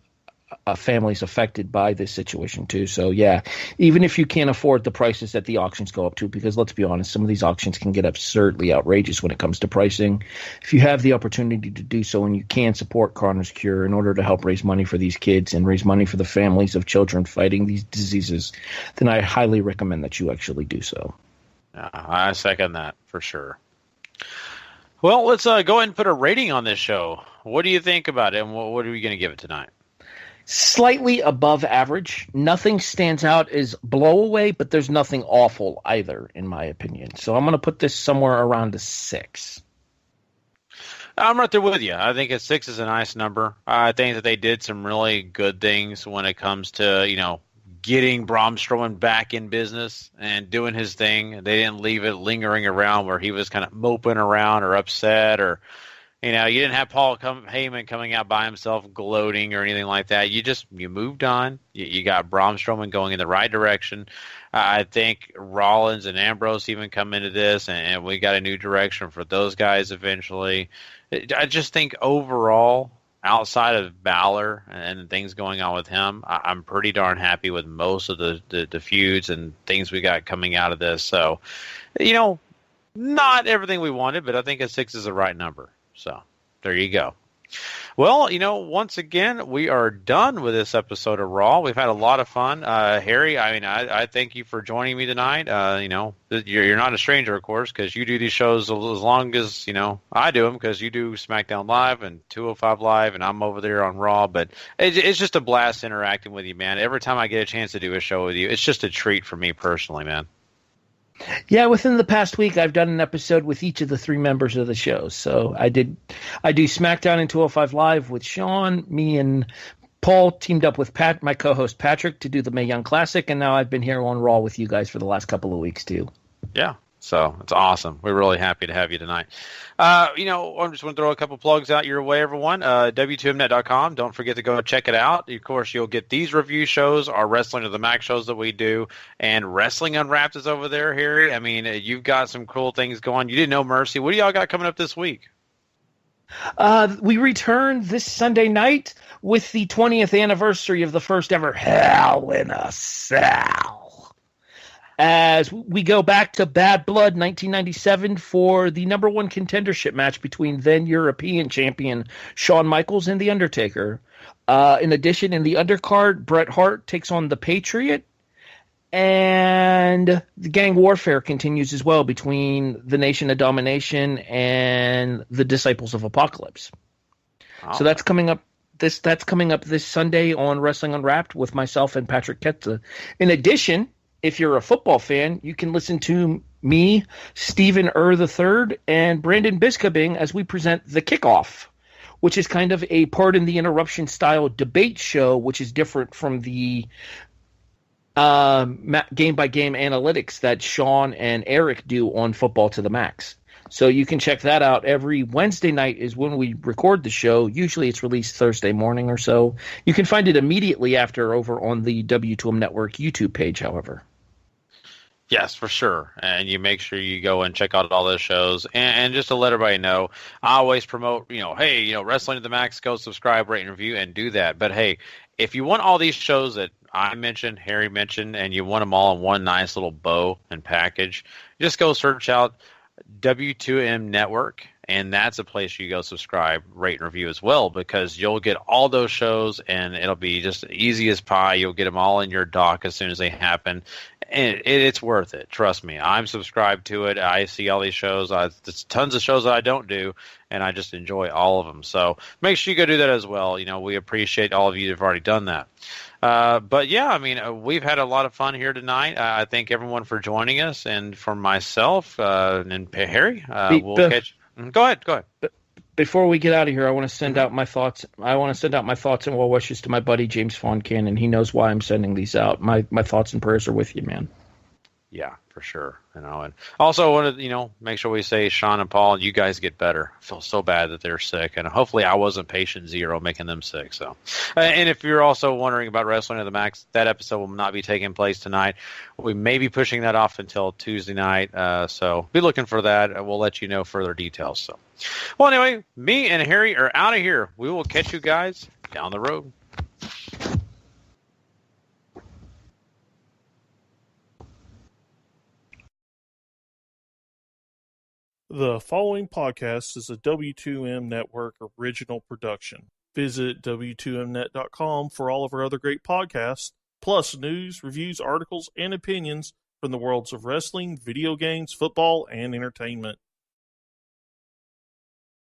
families affected by this situation too. So yeah, even if you can't afford the prices that the auctions go up to, because let's be honest, some of these auctions can get absurdly outrageous when it comes to pricing. If you have the opportunity to do so and you can support Connor's Cure in order to help raise money for these kids and raise money for the families of children fighting these diseases, then I highly recommend that you actually do so. I second that for sure. Well, let's go ahead and put a rating on this show. What do you think about it, and what are we going to give it tonight? Slightly above average. Nothing stands out as blowaway, but there's nothing awful either, in my opinion. So I'm going to put this somewhere around a 6. I'm right there with you. I think a 6 is a nice number. I think that they did some really good things when it comes to, getting Braun Strowman back in business and doing his thing. They didn't leave it lingering around where he was kind of moping around or upset or – you didn't have Paul Heyman coming out by himself gloating or anything like that. You moved on. You got Braun Strowman going in the right direction. I think Rollins and Ambrose even come into this, and we got a new direction for those guys eventually. I just think overall, outside of Balor and things going on with him, I'm pretty darn happy with most of the feuds and things we got coming out of this. So, not everything we wanted, but I think a 6 is the right number. So there you go. Well, once again, we are done with this episode of Raw. We've had a lot of fun. Harry, I thank you for joining me tonight. You're not a stranger, of course, because you do these shows as long as, I do them, because you do SmackDown Live and 205 Live, and I'm over there on Raw. But it's just a blast interacting with you, man. Every time I get a chance to do a show with you, it's just a treat for me personally, man. Yeah, within the past week, I've done an episode with each of the three members of the show. So I do SmackDown and 205 Live with Sean. Me and Paul teamed up with my co-host Patrick to do the Mae Young Classic, and now I've been here on Raw with you guys for the last couple of weeks too. Yeah, so it's awesome. We're really happy to have you tonight. I'm just going to throw a couple plugs out your way, everyone. W2Mnet.com. Don't forget to go check it out. Of course, you'll get these review shows, our Wrestling to the Max shows that we do, and Wrestling Unwrapped is over there, Harry. You've got some cool things going. You did No Mercy. What do y'all got coming up this week? We return this Sunday night with the 20th anniversary of the first ever Hell in a Cell, as we go back to Bad Blood 1997 for the number one contendership match between then European champion Shawn Michaels and The Undertaker. In addition, in the undercard, Bret Hart takes on The Patriot, and the gang warfare continues as well between the Nation of Domination and the Disciples of Apocalypse. Oh. So that's coming up. That's coming up this Sunday on Wrestling Unwrapped with myself and Patrick Ketza. In addition, if you're a football fan, you can listen to me, Stephen III, and Brandon Biskobing as we present The Kickoff, which is kind of a Pardon the Interruption style debate show, which is different from the game-by-game analytics that Sean and Eric do on Football to the Max. So you can check that out. Every Wednesday night is when we record the show. Usually it's released Thursday morning or so. You can find it immediately after over on the W2M Network YouTube page, however. Yes, for sure. And you make sure you go and check out all those shows. And just to let everybody know, I always promote, hey, Wrestling to the Max, go subscribe, rate, and review, and do that. But hey, if you want all these shows that I mentioned, Harry mentioned, and you want them all in one nice little bow and package, just go search out W2M Network, and that's a place you go subscribe, rate, and review as well, because you'll get all those shows, and it'll be just easy as pie. You'll get them all in your dock as soon as they happen, and it's worth it. Trust me. I'm subscribed to it. I see all these shows. There's tons of shows that I don't do, and I just enjoy all of them. So make sure you go do that as well. We appreciate all of you that have already done that. But yeah, we've had a lot of fun here tonight. I thank everyone for joining us, and for myself and Harry, we'll catch. Go ahead. Before we get out of here, I want to send out my thoughts. I want to send out my thoughts and well wishes to my buddy James Foncan, and he knows why I'm sending these out. My thoughts and prayers are with you, man. Yeah, for sure. And also want to, make sure we say Sean and Paul, you guys get better. I feel so bad that they're sick, and hopefully I wasn't patient zero making them sick. So, and if you're also wondering about Wrestling to the Max, that episode will not be taking place tonight. We may be pushing that off until Tuesday night. So be looking for that. We'll let you know further details. So, well, anyway, me and Harry are out of here. We will catch you guys down the road. The following podcast is a W2M Network original production. Visit W2Mnet.com for all of our other great podcasts, plus news, reviews, articles, and opinions from the worlds of wrestling, video games, football, and entertainment.